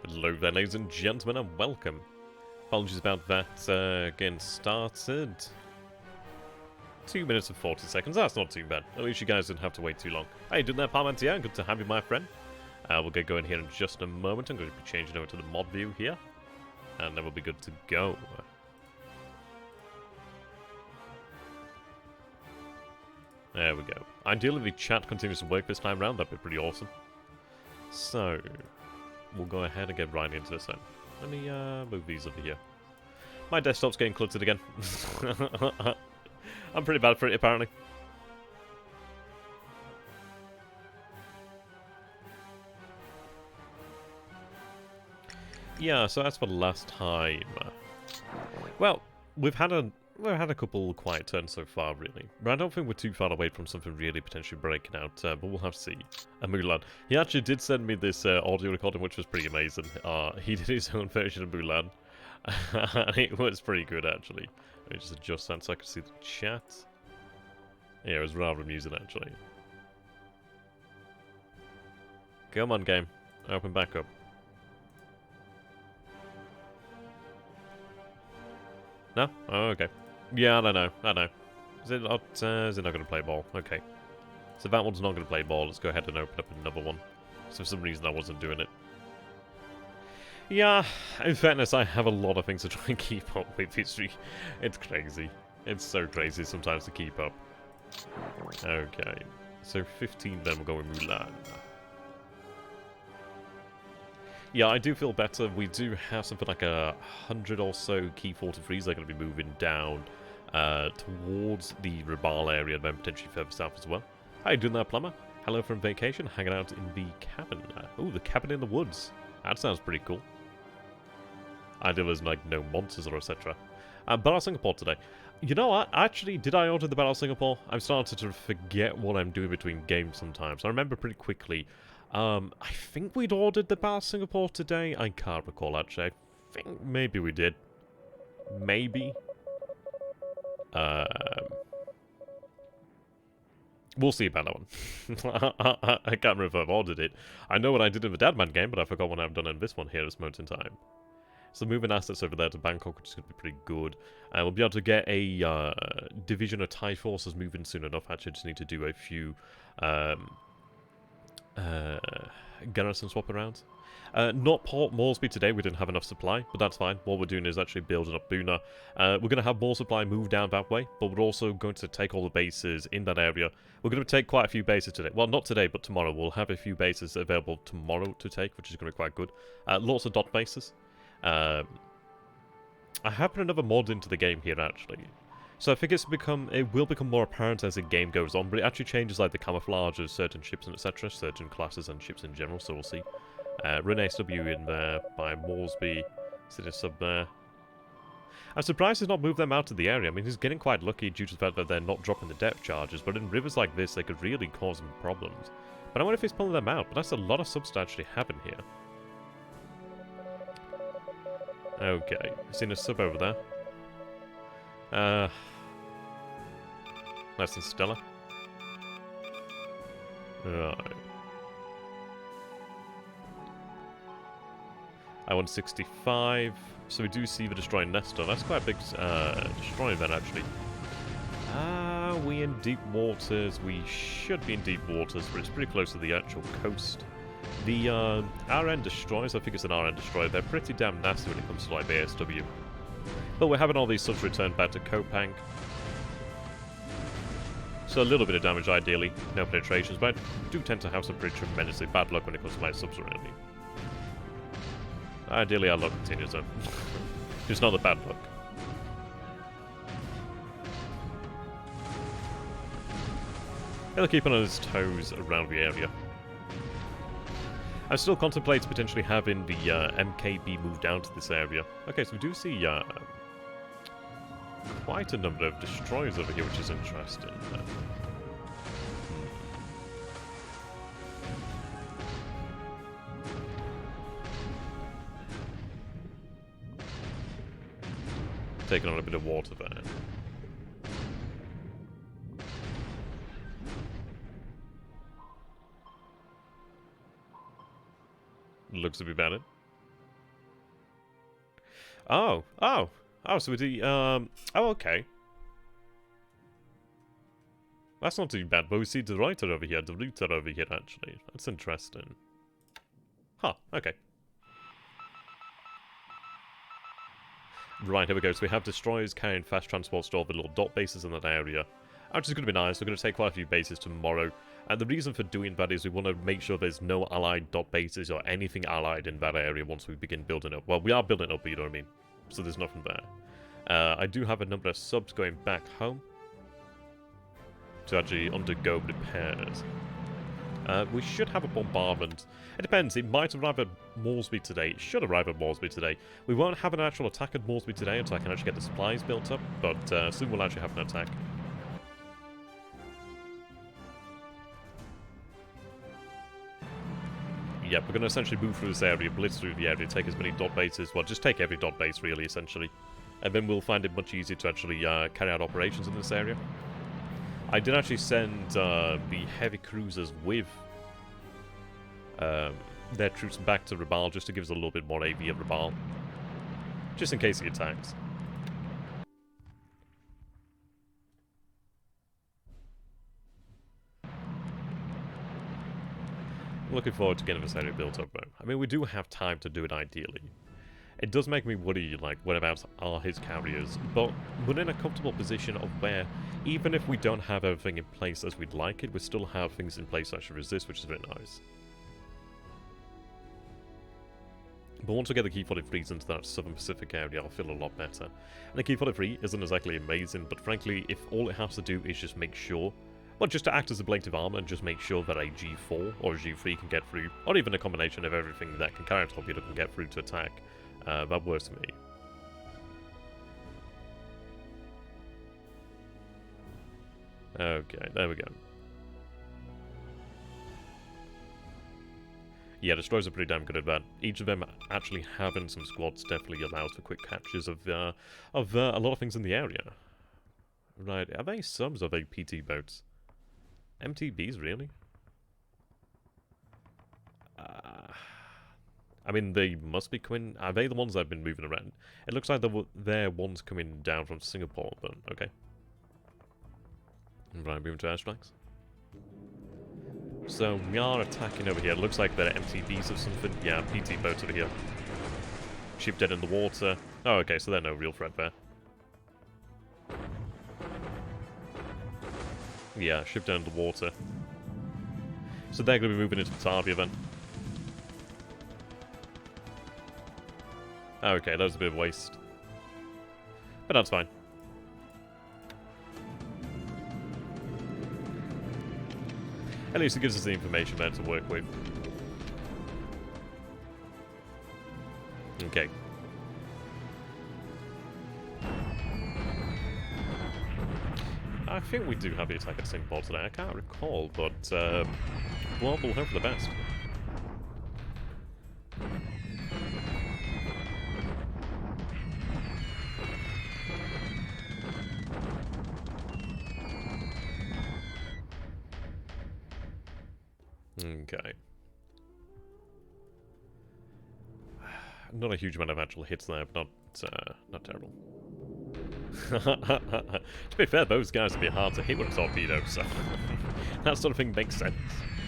Hello there, ladies and gentlemen, and welcome. Apologies about that getting started. 2 minutes and 40 seconds, that's not too bad. At least you guys didn't have to wait too long. How you doing there, Parmentier? Good to have you, my friend. We'll get going here in just a moment. I'm going to be changing over to the mod view here. And then we'll be good to go. There we go. Ideally, if the chat continues to work this time around, that'd be pretty awesome. So, we'll go ahead and get right into this then. Let me move these over here. My desktop's getting cluttered again. I'm pretty bad for it, apparently. Yeah, so as for last time, well, we've had a couple quiet turns so far, really. But I don't think we're too far away from something really potentially breaking out, but we'll have to see. Mulan. He actually did send me this audio recording, which was pretty amazing. He did his own version of Mulan. And it was pretty good, actually. Let me just adjust that so I can see the chat. Yeah, it was rather amusing, actually. Come on, game. Open back up. No? Oh, okay. Yeah, I know. Is it not going to play ball? Okay. So that one's not going to play ball. Let's go ahead and open up another one. So for some reason I wasn't doing it. Yeah, in fairness, I have a lot of things to try and keep up with history. It's crazy. It's so crazy sometimes to keep up. Okay. So 15 then we'll go with Mulan. Yeah, I do feel better. We do have something like 100 or so key 43s that are going to be moving down towards the Rabal area and then potentially further south as well. How you doing there, Plumber? Hello from vacation, hanging out in the cabin. Oh, the cabin in the woods. That sounds pretty cool. Ideal there's like no monsters or etc. Battle Singapore today. You know what? Actually, did I order the Battle Singapore? I'm starting to forget what I'm doing between games sometimes. I remember pretty quickly. I think we'd ordered the Battle Singapore today. I can't recall, actually. I think maybe we did. Maybe. We'll see about that one. I can't remember if I've ordered it. I know what I did in the Dadman game, but I forgot what I've done in this one here at this moment in time. So moving assets over there to Bangkok, which is going to be pretty good. We'll be able to get a division of Thai forces moving soon enough. Actually, just need to do a few garrison swap around. Not Port Moresby today, we didn't have enough supply, but that's fine. What we're doing is actually building up Buna. We're going to have more supply move down that way, but we're also going to take all the bases in that area. We're going to take quite a few bases today. Well, not today, but tomorrow. We'll have a few bases available tomorrow to take, which is going to be quite good. Lots of dot bases. I have put another mod into the game here, actually. So I think it will become more apparent as the game goes on, but it actually changes like the camouflage of certain ships and etc., certain classes and ships in general, so we'll see. Run SW in there by Moresby, sitting sub there. I'm surprised he's not moved them out of the area. I mean, he's getting quite lucky due to the fact that they're not dropping the depth charges, but in rivers like this, they could really cause him problems. But I wonder if he's pulling them out, but that's a lot of subs to actually have in here. Okay, seen a sub over there. Less than stellar. Right. I want 65. So we do see the destroying Nestor. That's quite a big destroying event, actually. Are we in deep waters? We should be in deep waters, but it's pretty close to the actual coast. The RN destroyers, I think it's an RN destroyer, they're pretty damn nasty when it comes to like ASW. But we're having all these subs returned back to Kopang. So a little bit of damage ideally, no penetrations, but I do tend to have some pretty tremendously bad luck when it comes to my subs around me. Ideally our luck continues though. Just not the bad luck. He'll keep on his toes around the area. I still contemplate potentially having the MKB move down to this area. Okay, so we do see quite a number of destroyers over here, which is interesting. Taking on a bit of water there. Looks to be valid. Oh, oh, oh, so the, oh, okay. That's not too bad, but we see the writer over here, the router over here, actually. That's interesting. Huh, okay. Right, here we go. So we have destroyers carrying fast transports to all the little dot bases in that area. Which is going to be nice. We're going to take quite a few bases tomorrow. And the reason for doing that is we want to make sure there's no allied dot bases or anything allied in that area once we begin building up. Well, we are building up, but you know what I mean. So there's nothing there. I do have a number of subs going back home to actually undergo repairs. We should have a bombardment. It depends. It might arrive at Moresby today. It should arrive at Moresby today. We won't have an actual attack at Moresby today until I can actually get the supplies built up, but soon we'll actually have an attack. Yeah, we're going to essentially move through this area, blitz through the area, take as many dot bases. Well, just take every dot base, really, essentially. And then we'll find it much easier to actually carry out operations in this area. I did actually send the heavy cruisers with their troops back to Raphael just to give us a little bit more AV at Raphael. Just in case he attacks. Looking forward to getting this area built up, though. I mean, we do have time to do it ideally. It does make me worry, like, whereabouts are his carriers, but we're in a comfortable position of where, even if we don't have everything in place as we'd like it, we still have things in place that should resist, which is very nice. But once we get the Key 43s into that Southern Pacific area, I'll feel a lot better. And the Key 43 isn't exactly amazing, but frankly, if all it has to do is just make sure, well, just to act as a blanket of armor and just make sure that a G4 or a G3 can get through, or even a combination of everything that can carry a torpedo can get through to attack, that works for me. Okay, there we go. Yeah, destroyers are pretty damn good at that. Each of them actually having some squads definitely allows for quick captures of a lot of things in the area. Right, are they subs or are they PT boats? MTBs, really? I mean, they must be coming... Are they the ones that have been moving around? It looks like they're ones coming down from Singapore, but okay. Right, moving to airstrikes. So, we are attacking over here. It looks like they're MTBs or something. Yeah, PT boats over here. Ship dead in the water. Oh, okay, so they're no real threat there. Yeah, ship down in the water. So they're going to be moving into Batavia then. Okay, that was a bit of a waste. But that's fine. At least it gives us the information there to work with. Okay. I think we do have the attack at Singapore today. I can't recall, but well, we'll hope for the best. Okay. Not a huge amount of actual hits there, but not terrible. To be fair, those guys would be hard to hit with a torpedo, so that sort of thing makes sense.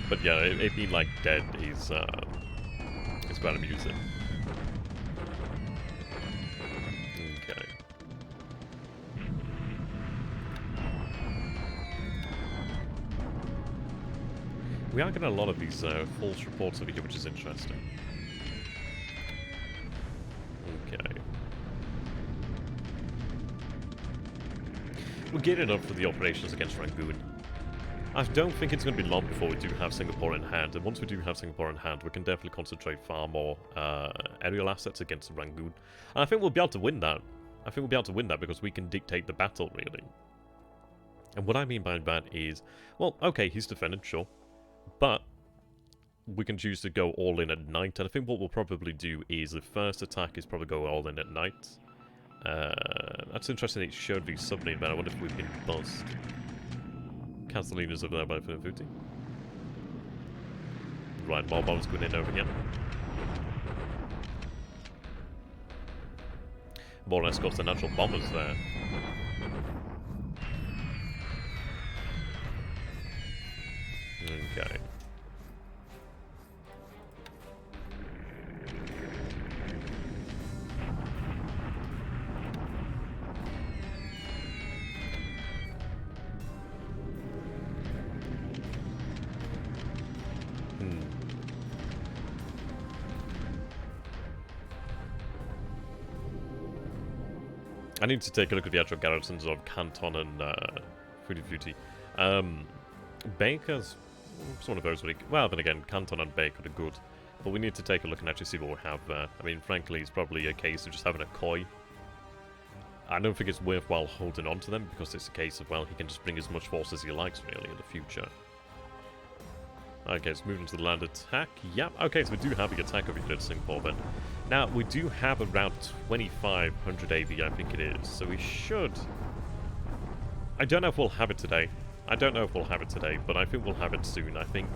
But yeah, it being like dead is quite amusing. Okay. We are getting a lot of these false reports over here, which is interesting. Okay. We're gearing up for the operations against Rangoon. I don't think it's going to be long before we do have Singapore in hand, and once we do have Singapore in hand, we can definitely concentrate far more aerial assets against Rangoon. And I think we'll be able to win that. I think we'll be able to win that because we can dictate the battle, really. And what I mean by that is, well, okay, he's defended, sure. But we can choose to go all in at night, and I think what we'll probably do is the first attack is probably go all in at night. That's interesting that it showed the submarine, but I wonder if we've been buzzed. Castellina's over there by Futi. Right, more bombs going in over here. more or less got the natural bombers there. Okay. I need to take a look at the actual garrisons of Canton and Fruity Fruity. Baker's one of those really... Well, then again, Canton and Baker are good. But we need to take a look and actually see what we have there. I mean, frankly, it's probably a case of just having a koi. I don't think it's worthwhile holding on to them, because it's a case of, well, he can just bring as much force as he likes, really, in the future. Okay, so moving to the land attack. Yep, okay, so we do have the attack over here at Singapore then. Now, we do have around 2,500 AV, I think it is, so we should... I don't know if we'll have it today. But I think we'll have it soon. I think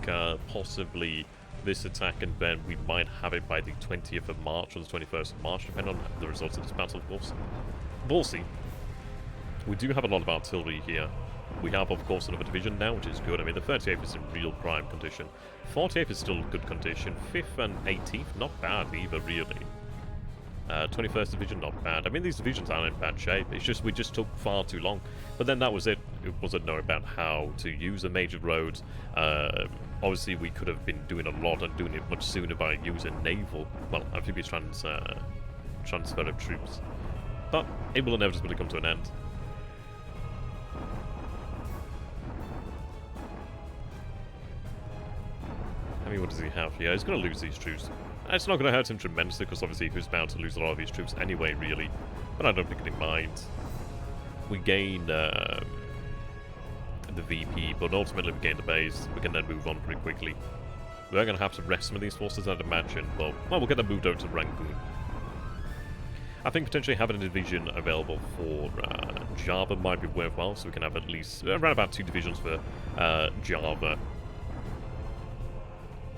possibly this attack, and then we might have it by the 20th of March or the 21st of March, depending on the results of this battle, of course. We'll see. We do have a lot of artillery here. We have, of course, another division now, which is good. I mean, the 38th is in real prime condition. 48th is still good condition. 5th and 18th, not bad either, really. 21st division, not bad. I mean, these divisions aren't in bad shape. It's just we just took far too long. But then that was it. It wasn't knowing about how to use the major roads. Obviously, we could have been doing a lot and doing it much sooner by using naval, well, amphibious transfer of troops. But it will inevitably come to an end. I mean, what does he have here? He's going to lose these troops. It's not going to hurt him tremendously, because obviously he was bound to lose a lot of these troops anyway, really. But I don't think he minds. We gain the VP, but ultimately we gain the base. We can then move on pretty quickly. We're going to have to rest some of these forces, I'd imagine, but, well, we'll get them moved over to Rangoon. I think potentially having a division available for Java might be worthwhile, so we can have at least around about 2 divisions for Java.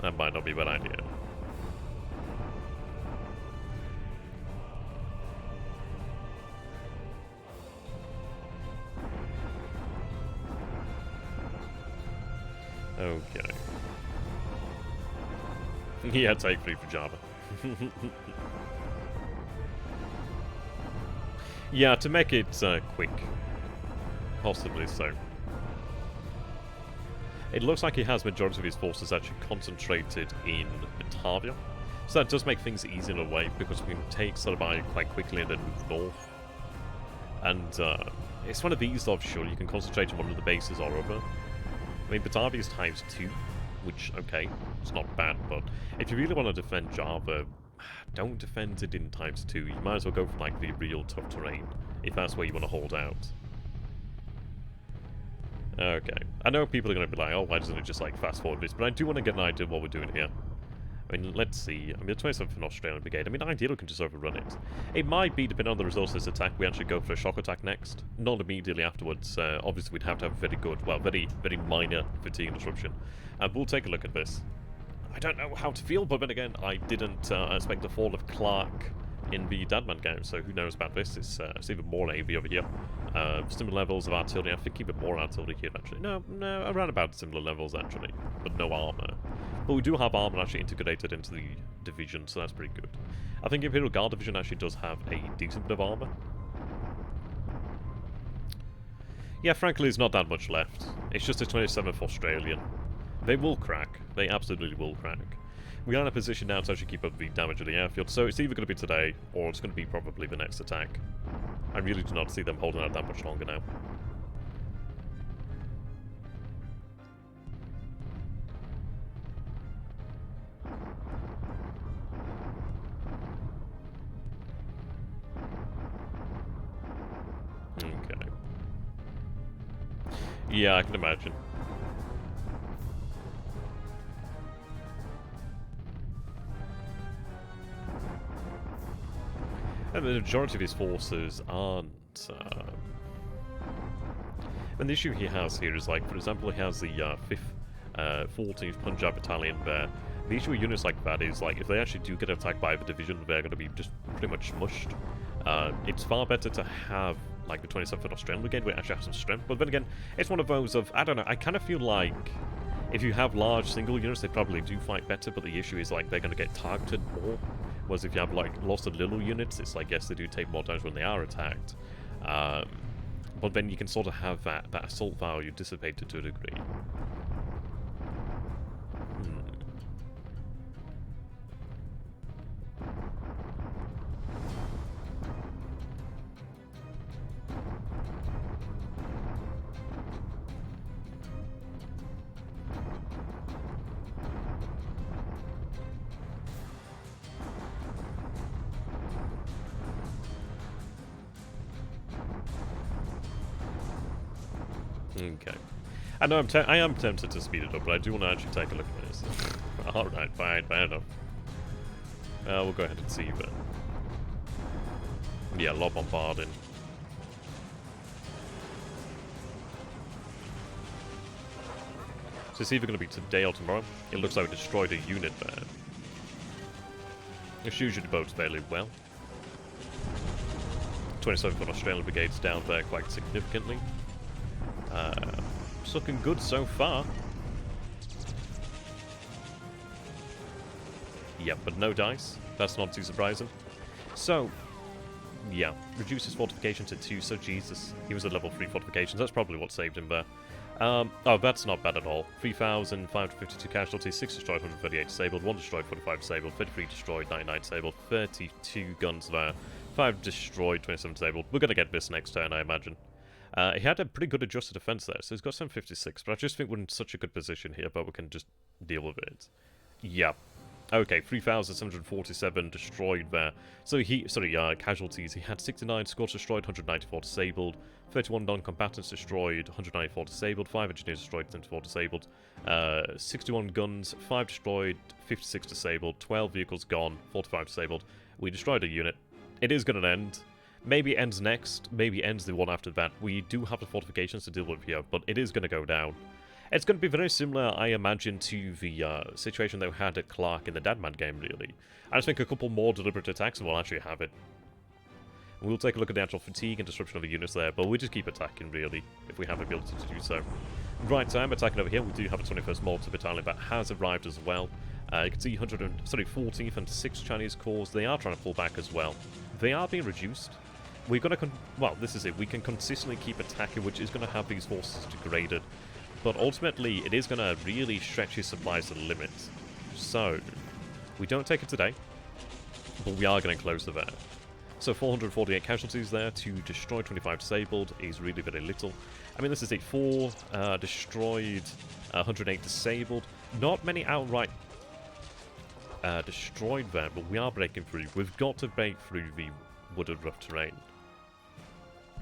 That might not be a bad idea. Okay. Yeah, take 3 for Java. Yeah, to make it quick. Possibly so. It looks like he has majority of his forces actually concentrated in Batavia. So that does make things easy in a way, because we can take Sarabaya quite quickly and then move north. And it's one of these offshore, you can concentrate on one of the bases or other. I mean, Batavia is ×2, which, okay, it's not bad, but if you really want to defend Java, don't defend it in ×2. You might as well go for, like, the real tough terrain, if that's where you want to hold out. Okay. I know people are going to be like, oh, why doesn't it just, like, fast forward this? But I do want to get an idea of what we're doing here. I mean, let's see. I mean, the 27th Australian Brigade. I mean, ideally, we can just overrun it. It might be, depending on the results of this attack, we actually go for a shock attack next. Not immediately afterwards. Obviously, we'd have to have very good, well, very, very minor fatigue disruption. And we'll take a look at this. I don't know how to feel, but then again, I didn't expect the fall of Clark in the Dadman game, so who knows about this? It's even more AV over here. Similar levels of artillery. I think even more artillery here, actually. No, around about similar levels, actually. But no armor. But we do have armor actually integrated into the division, so that's pretty good. I think Imperial Guard Division actually does have a decent bit of armor. Yeah, frankly, there's not that much left. It's just a 27th Australian. They will crack. They absolutely will crack. We are in a position now to actually keep up the damage of the airfield, so it's either going to be today, or it's going to be probably the next attack. I really do not see them holding out that much longer now. Okay. Yeah, I can imagine. And the majority of his forces aren't... And the issue he has here is, like, for example, he has the 5th, 14th Punjab Battalion there. The issue with units like that is, like, if they actually do get attacked by the division, they're going to be just pretty much smushed. It's far better to have like the 27th Australian Brigade, where it actually has some strength. But then again, it's one of those of, I don't know, I kind of feel like if you have large single units, they probably do fight better, but the issue is like they're going to get targeted more. Whereas if you have like lots of little units, it's like, yes, they do take more damage when they are attacked. But then you can sort of have that assault value dissipated to a degree. Okay. I know I am tempted to speed it up, but I do want to actually take a look at this. Alright, fine, fair enough. We'll go ahead and see then. Yeah, a lot bombarding. So it's either going to be today or tomorrow. It looks like we destroyed a unit there. Which usually bodes fairly well. 27th Australian Brigade's down there quite significantly. It's looking good so far. Yeah, but no dice. That's not too surprising. So, yeah, reduces fortification to 2, so Jesus. He was at level 3 fortifications, that's probably what saved him there. Oh, that's not bad at all. 3,552 casualties, 6 destroyed, 138 disabled, 1 destroyed, 45 disabled, 33 destroyed, 99 disabled, 32 guns there, 5 destroyed, 27 disabled. We're gonna get this next turn, I imagine. He had a pretty good adjusted defense there, so he's got 756, but I just think we're in such a good position here, but we can just deal with it. Yeah. Okay, 3,747 destroyed there. So casualties. He had 69 squads destroyed, 194 disabled, 31 non-combatants destroyed, 194 disabled, 5 engineers destroyed, 74 disabled, 61 guns, 5 destroyed, 56 disabled, 12 vehicles gone, 45 disabled. We destroyed a unit. It is going to end. Maybe it ends next, maybe it ends the one after that. We do have the fortifications to deal with here, but it is going to go down. It's going to be very similar, I imagine, to the situation that we had at Clark in the Deadman game, really. I just think a couple more deliberate attacks and we'll actually have it. We'll take a look at the actual fatigue and disruption of the units there, but we'll just keep attacking, really, if we have the ability to do so. Right, so I'm attacking over here. We do have a 21st Malta Battalion that has arrived as well. You can see 14th and 6th Chinese Corps. They are trying to pull back as well. They are being reduced. We're going to, well, this is it. We can consistently keep attacking, which is going to have these forces degraded. But ultimately, it is going to really stretch his supplies to the limit. So, we don't take it today, but we are getting closer there. So 448 casualties there, to destroy, 25 disabled is really very little. I mean, this is it, 4 destroyed, 108 disabled. Not many outright destroyed there, but we are breaking through. We've got to break through the wooded rough terrain.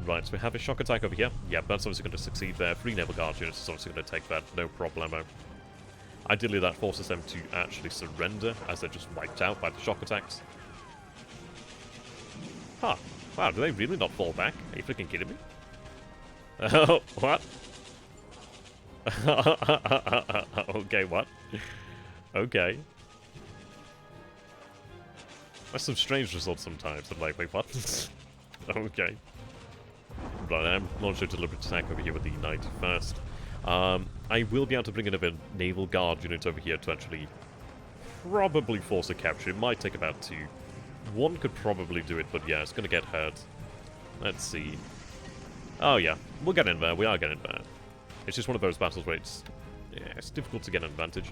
Right, so we have a shock attack over here. Yeah, that's obviously going to succeed there. 3 Naval Guard units is obviously going to take that, no problemo. Ideally, that forces them to actually surrender, as they're just wiped out by the shock attacks. Huh. Wow, do they really not fall back? Are you freaking kidding me? Oh, what? Okay, what? Okay. That's some strange results sometimes. I'm like, wait, what? Okay. Right, I'm launching a deliberate attack over here with the 91st. I will be able to bring in a Naval Guard unit over here to actually probably force a capture. It might take about 2. 1 could probably do it, but yeah, it's going to get hurt. Let's see. Oh yeah, we'll get in there. We are getting there. It's just one of those battles where it's difficult to get an advantage.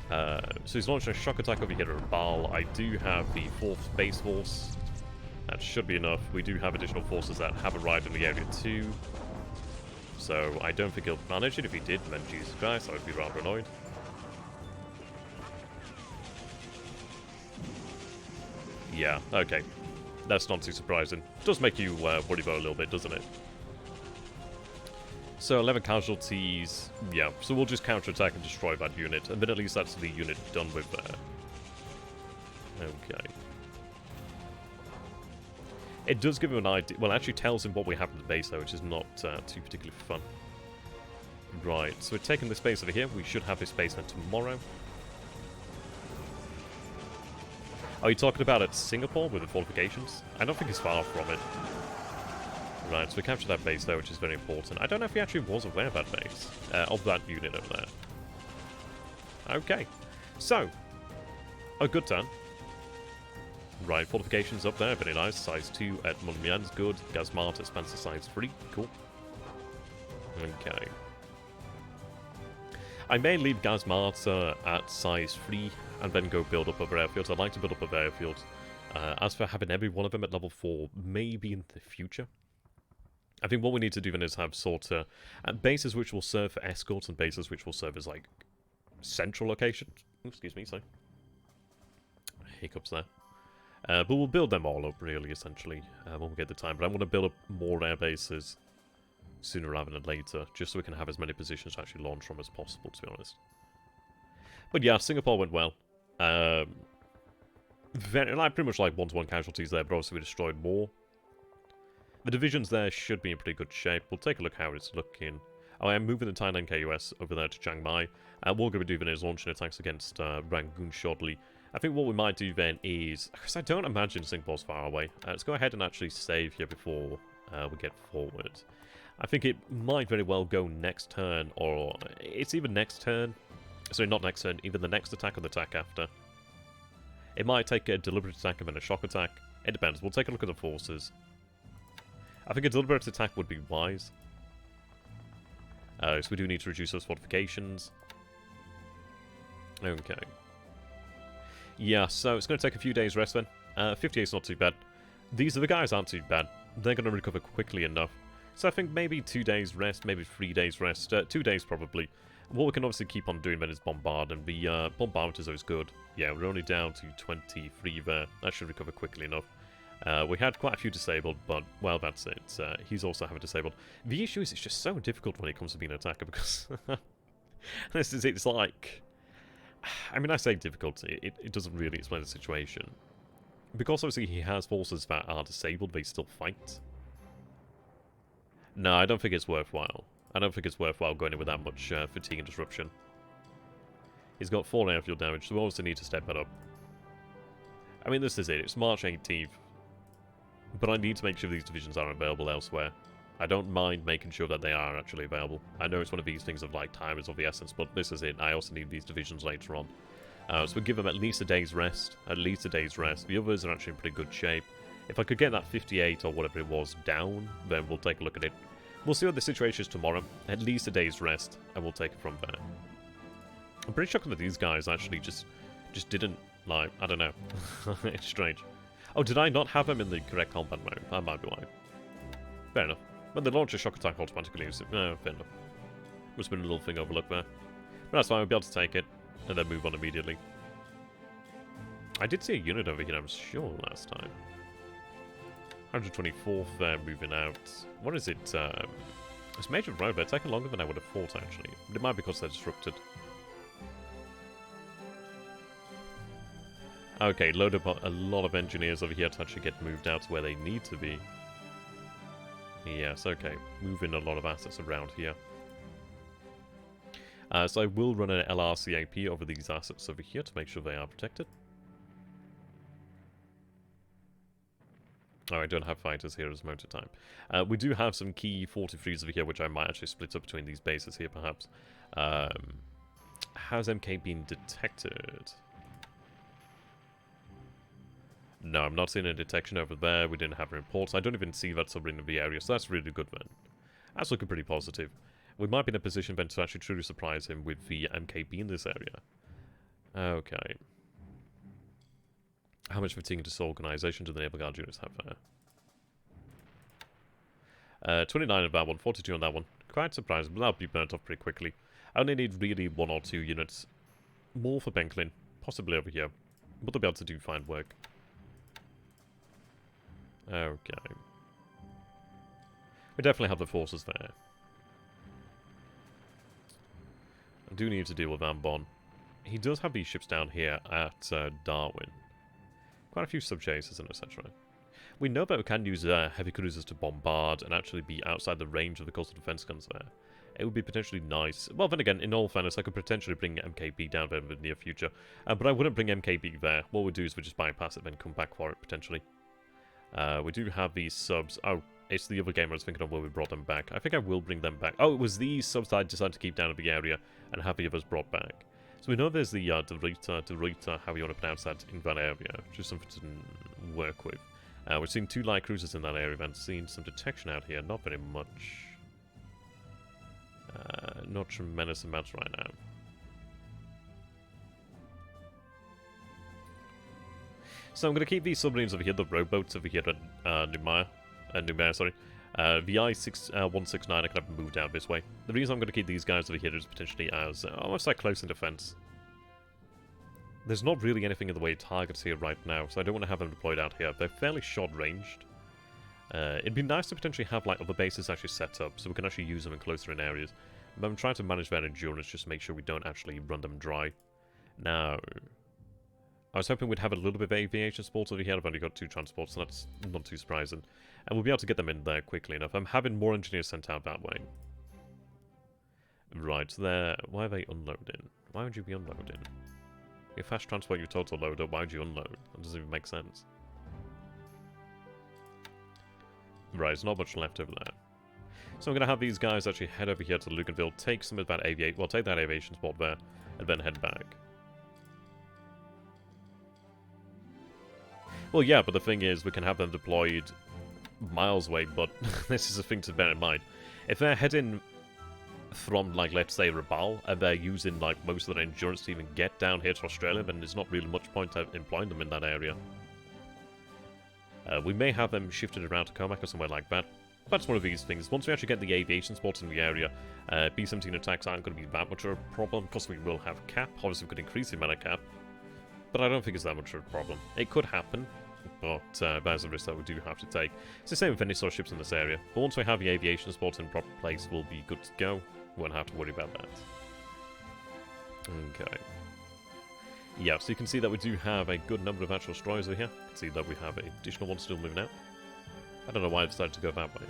So he's launching a shock attack over here at Rabal. I do have the 4th base force. That should be enough. We do have additional forces that have arrived in the area too. So I don't think he'll manage it. If he did, then Jesus Christ, I would be rather annoyed. Yeah, okay. That's not too surprising. Does make you worry about it a little bit, doesn't it? So 11 casualties. Yeah, so we'll just counterattack and destroy that unit. And then at least that's the unit done with there. Okay. It does give him an idea. Well, it actually tells him what we have in the base, though, which is not too particularly fun. Right, so we're taking this base over here. We should have this base then tomorrow. Are you talking about at Singapore with the fortifications? I don't think it's far from it. Right, so we captured that base there, which is very important. I don't know if he actually was aware of that base, of that unit over there. Okay, so, a good turn. Right, fortifications up there, very nice. Size 2 at SunYan's good. Gazmart at Spencer size 3, cool. Okay. I may leave Gazmart at size 3 and then go build up other airfields. I'd like to build up other airfields. As for having every one of them at level 4, maybe in the future. I think what we need to do then is have sort of bases which will serve for escorts and bases which will serve as, like, central locations. Excuse me, sorry. Hiccups there. But we'll build them all up, really, essentially, when we get the time. But I want to build up more air bases sooner rather than later, just so we can have as many positions to actually launch from as possible, to be honest. But yeah, Singapore went well. Pretty much like one-to-one casualties there, but obviously we destroyed more. The divisions there should be in pretty good shape. We'll take a look how it's looking. Oh, I am moving the Thailand KUS over there to Chiang Mai. What we're going to be doing is launching attacks against Rangoon shortly. I think what we might do then is, because I don't imagine Singapore's far away, let's go ahead and actually save here before we get forward. I think it might very well go next turn, or it's even next turn. Sorry, not next turn, either the next attack or the attack after. It might take a deliberate attack and then a shock attack. It depends. We'll take a look at the forces. I think a deliberate attack would be wise. So we do need to reduce those fortifications. Okay. Yeah, so it's going to take a few days rest then. 58 is not too bad. These other guys aren't too bad. They're going to recover quickly enough. So I think maybe 2 days rest, maybe 3 days rest. 2 days probably. What we can obviously keep on doing then is bombard, and the bombardment is always good. Yeah, we're only down to 23 there. That should recover quickly enough. We had quite a few disabled, but, well, that's it. He's also having disabled. The issue is it's just so difficult when it comes to being an attacker, because it's like... I mean, I say difficult, it doesn't really explain the situation. Because obviously he has forces that are disabled, they still fight. No, I don't think it's worthwhile. I don't think it's worthwhile going in with that much fatigue and disruption. He's got 4 airfield damage, so we also need to step that up. I mean, this is it. It's March 18th. But I need to make sure these divisions are available elsewhere. I don't mind making sure that they are actually available. I know it's one of these things of, like, time is of the essence, but this is it. I also need these divisions later on. So we give them at least a day's rest. At least a day's rest. The others are actually in pretty good shape. If I could get that 58 or whatever it was down, then we'll take a look at it. We'll see what the situation is tomorrow. At least a day's rest, and we'll take it from there. I'm pretty shocked that these guys actually just didn't, like, I don't know. It's strange. Oh, did I not have them in the correct combat mode? That might be why. Fair enough. But they launch a shock attack automatically. No, fair enough. Must have been a little thing overlooked there. But that's fine, we'll be able to take it, and then move on immediately. I did see a unit over here, I'm sure, last time. 124th there, moving out. What is it? It's Major Road, but it's taking longer than I would have thought, actually. But it might be because they're disrupted. Okay, load up a lot of engineers over here to actually get moved out to where they need to be. Yes, okay. Moving a lot of assets around here. So I will run an LRCAP over these assets over here to make sure they are protected. Oh, I don't have fighters here as moment of time. We do have some key 43s over here, which I might actually split up between these bases here, perhaps. Has MK been detected? No, I'm not seeing a detection over there. We didn't have reports. I don't even see that submarine in the area, so that's really good then. That's looking pretty positive. We might be in a position then to actually truly surprise him with the MKB in this area. Okay. How much fatigue and disorganization do the Naval Guard units have there? 29 on that one, 42 on that one. Quite surprising, but that'll be burnt off pretty quickly. I only need really 1 or 2 units. More for Benklin, possibly over here. But they'll be able to do fine work. Okay. We definitely have the forces there. I do need to deal with Ambon. He does have these ships down here at Darwin. Quite a few sub-chasers and etc. We know that we can use heavy cruisers to bombard and actually be outside the range of the coastal defense guns there. it would be potentially nice. Well, then again, in all fairness, I could potentially bring MKB down there in the near future. But I wouldn't bring MKB there. What we'd do is we just bypass it, then come back for it, potentially. We do have these subs. Oh, it's the other game I was thinking of where we brought them back. I think I will bring them back. Oh, it was these subs that I decided to keep down in the area and have the others brought back. So we know there's the Dorita, how you want to pronounce that, in that area. Just something to work with. We're seeing 2 light cruisers in that area and seeing some detection out here. Not very much. Not tremendous amounts right now. So I'm going to keep these submarines over here, the rowboats over here at Numaya, sorry. The I-169 I can have moved down this way. The reason I'm going to keep these guys over here is potentially as almost like close in defense. There's not really anything in the way of targets here right now, so I don't want to have them deployed out here. They're fairly short-ranged. It'd be nice to potentially have like other bases actually set up, so we can actually use them in closer in areas. But I'm trying to manage their endurance, just to make sure we don't actually run them dry. Now, I was hoping we'd have a little bit of aviation support over here. I've only got 2 transports, so that's not too surprising. And we'll be able to get them in there quickly enough. I'm having more engineers sent out that way. Right, there. Why are they unloading? Why would you be unloading? You fast transport your total loader, why would you unload? That doesn't even make sense. Right, there's not much left over there. So I'm going to have these guys actually head over here to Lucanville, take some of that take that aviation support there, and then head back. Well, yeah, but the thing is, we can have them deployed miles away, but this is a thing to bear in mind. If they're heading from, like, let's say, Rabaul, and they're using, like, most of their endurance to even get down here to Australia, then there's not really much point of employing them in that area. We may have them shifted around to Comac or somewhere like that. That's one of these things. Once we actually get the aviation spots in the area, B-17 attacks aren't going to be that much of a problem, because we will have cap. Obviously, we could increase the amount of cap, but I don't think it's that much of a problem. It could happen, but there's a risk that we do have to take. It's the same with any sort of ships in this area. But once we have the aviation spots in proper place, we'll be good to go. We won't have to worry about that. Okay. Yeah, so you can see that we do have a good number of actual destroyers over here. You can see that we have an additional one still moving out. I don't know why I decided to go that way.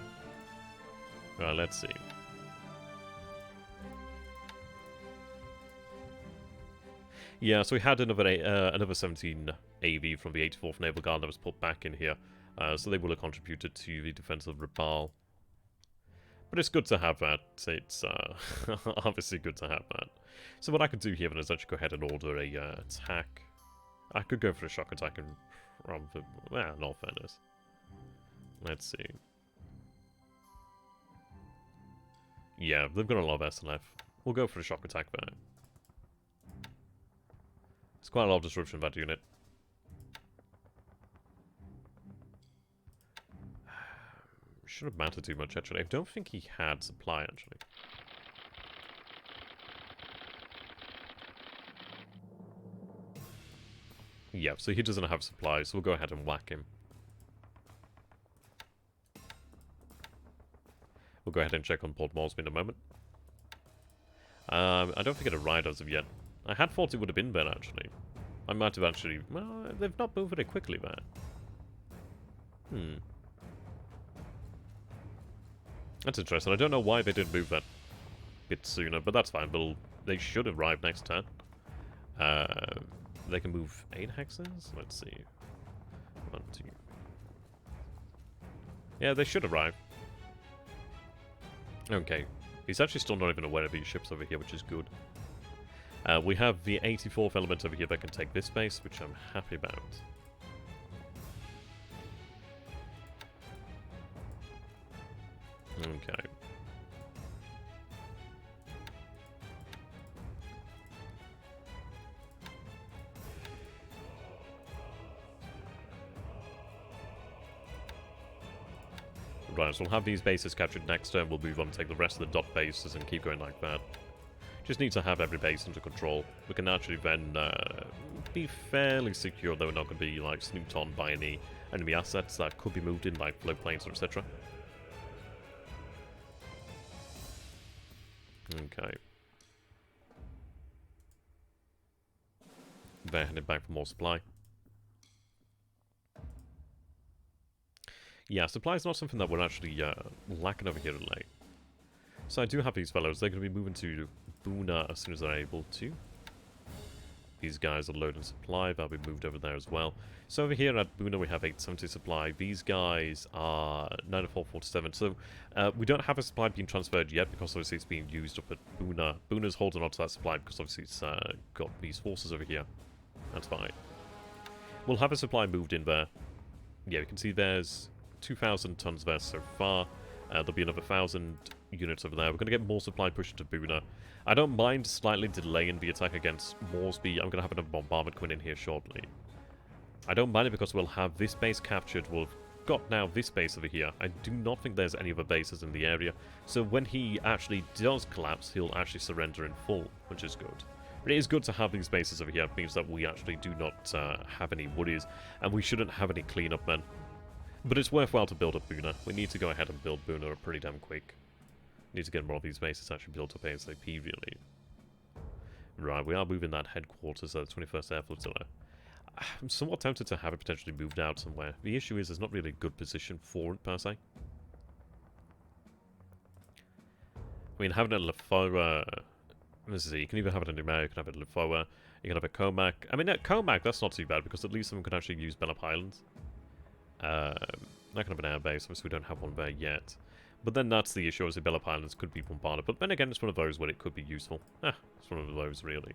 Right, let's see. Yeah, so we had another 17 AV from the 84th Naval Guard that was put back in here. So they will have contributed to the defense of Rabaul. But it's good to have that. It's obviously good to have that. So what I could do here then is actually go ahead and order a attack. I could go for a shock attack and probably... well, in all fairness. Let's see. Yeah, they've got a lot of SLF. We'll go for a shock attack there. It's quite a lot of disruption of that unit. Shouldn't have mattered too much, actually. I don't think he had supply, actually. Yeah, so he doesn't have supply, so we'll go ahead and whack him. We'll go ahead and check on Port Moresby in a moment. I don't think it arrived as of yet. I had thought it would have been there, actually. I might have actually... well, they've not moved very quickly there. That's interesting. I don't know why they didn't move that bit sooner, but that's fine. They should arrive next turn. They can move 8 hexes? Let's see. 1, 2... yeah, they should arrive. Okay. He's actually still not even aware of these ships over here, which is good. We have the 84th element over here that can take this base, which I'm happy about. Okay. Right, so we'll have these bases captured next turn. We'll move on and take the rest of the dot bases and keep going like that. Just need to have every base under control. We can actually then be fairly secure that we're not going to be like snooped on by any enemy assets that could be moved in, like float planes or etc. Okay. They're heading back for more supply. Yeah, supply is not something that we're actually lacking over here late. So I do have these fellows. They're going to be moving to Buna as soon as they're able to. These guys are loading supply. They'll be moved over there as well. So over here at Buna we have 870 supply. These guys are 9447. So we don't have a supply being transferred yet because obviously it's being used up at Buna. Buna's holding on to that supply because obviously it's got these forces over here. That's fine. We'll have a supply moved in there. Yeah, we can see there's 2,000 tons there so far. There'll be another 1,000 units over there. We're going to get more supply pushed into Buna. I don't mind slightly delaying the attack against Moresby. I'm going to have another bombardment coming in here shortly. I don't mind it because we'll have this base captured. We've got now this base over here. I do not think there's any other bases in the area. So when he actually does collapse, he'll actually surrender in full, which is good. But it is good to have these bases over here. It means that we actually do not have any worries, and we shouldn't have any cleanup men. But it's worthwhile to build up Buna. We need to go ahead and build Buna pretty damn quick. Need to get more of these bases actually built up ASAP, really. Right, we are moving that headquarters at the 21st Air Flotilla. I'm somewhat tempted to have it potentially moved out somewhere. The issue is there's not really a good position for it, per se. I mean, having a Lefora... Let's see, you can either have it in Numeric, you can have it in Lefora, you can have a Comac. I mean, at Comac, that's not too bad, because at least someone can actually use BLeAcHACiD Islands. That can have an air base, obviously we don't have one there yet. But then that's the issue, obviously BLeAcHACiD Islands could be bombarded, but then again, it's one of those where it could be useful. It's one of those, really.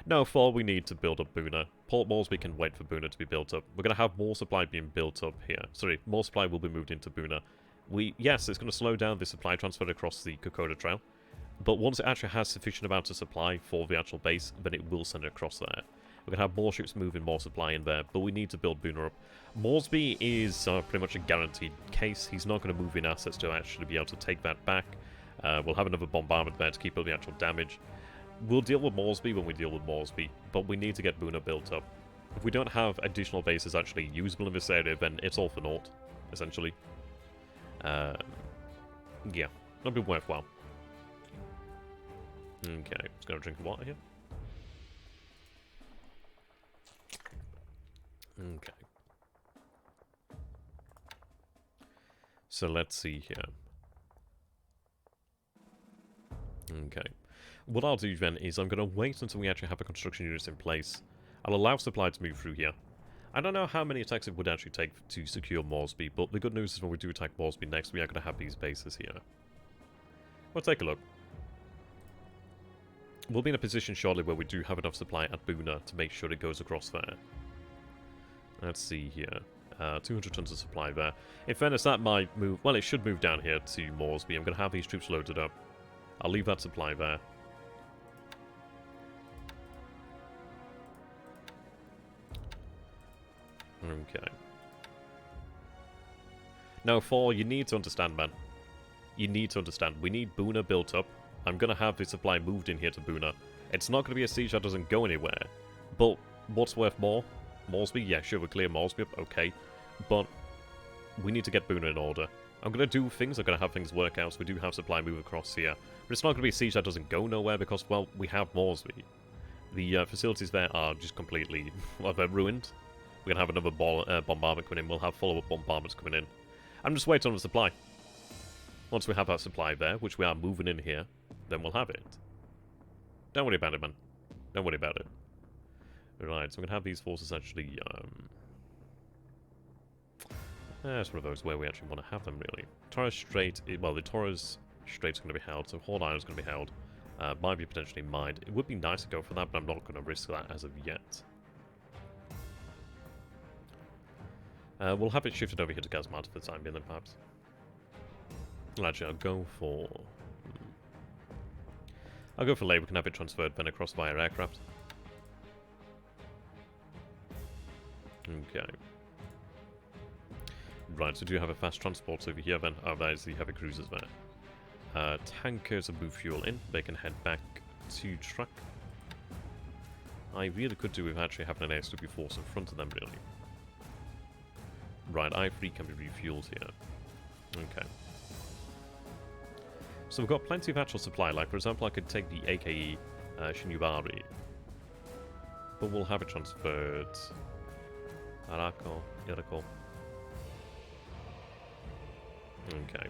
No, for we need to build up Buna. Port Moresby can wait for Buna to be built up. We're going to have more supply being built up here. Sorry, more supply will be moved into Buna. Yes, it's going to slow down the supply transfer across the Kokoda Trail, but once it actually has sufficient amount of supply for the actual base, then it will send it across there. We're going to have more ships moving, more supply in there, but we need to build Buna up. Moresby is pretty much a guaranteed case. He's not going to move in assets to actually be able to take that back. We'll have another bombardment there to keep up the actual damage. We'll deal with Moresby when we deal with Moresby, but we need to get Buna built up. If we don't have additional bases actually usable in this area, then it's all for naught, essentially. Yeah, that'll be worthwhile. Okay, just gonna drink water here. Okay. So let's see here. Okay. What I'll do then is I'm going to wait until we actually have the construction units in place. I'll allow supply to move through here. I don't know how many attacks it would actually take to secure Moresby, but the good news is when we do attack Moresby next, we are going to have these bases here. We'll take a look. We'll be in a position shortly where we do have enough supply at Buna to make sure it goes across there. Let's see here. 200 tons of supply there. In fairness, that might move... Well, it should move down here to Moresby. I'm going to have these troops loaded up. I'll leave that supply there. Okay. Now, you need to understand, man. You need to understand. We need Buna built up. I'm going to have the supply moved in here to Buna. It's not going to be a siege that doesn't go anywhere. But what's worth more? Moresby? Yeah, sure, we'll clear Moresby up. Okay. But we need to get Buna in order. I'm going to do things. I'm going to have things work out. So we do have supply move across here. But it's not going to be a siege that doesn't go nowhere because, well, we have Moresby. The facilities there are just completely... well, they're ruined. We're going to have another bombardment coming in. We'll have follow-up bombardments coming in. I'm just waiting on the supply. Once we have that supply there, which we are moving in here, then we'll have it. Don't worry about it, man. Don't worry about it. Right, so I'm going to have these forces actually... it's one of those where we actually want to have them, really. Torres Strait... Well, the Torres Strait's going to be held, so Horn Island's going to be held. Might be potentially mined. It would be nice to go for that, but I'm not going to risk that as of yet. We'll have it shifted over here to Gazmad for the time being, then, perhaps. Well, actually, I'll go for... I'll go for Labour. We can have it transferred then across via aircraft. Okay. Right, so do you have a fast transport over here then? Oh, that is the heavy cruisers there. Tankers and move fuel in. They can head back to truck. I really could do with actually having an ASW force in front of them, really. Right, I3 can be refueled here. Okay. So we've got plenty of actual supply. Like, for example, I could take the AKE Shinubari. But we'll have it transferred. Arako, Irako. Okay.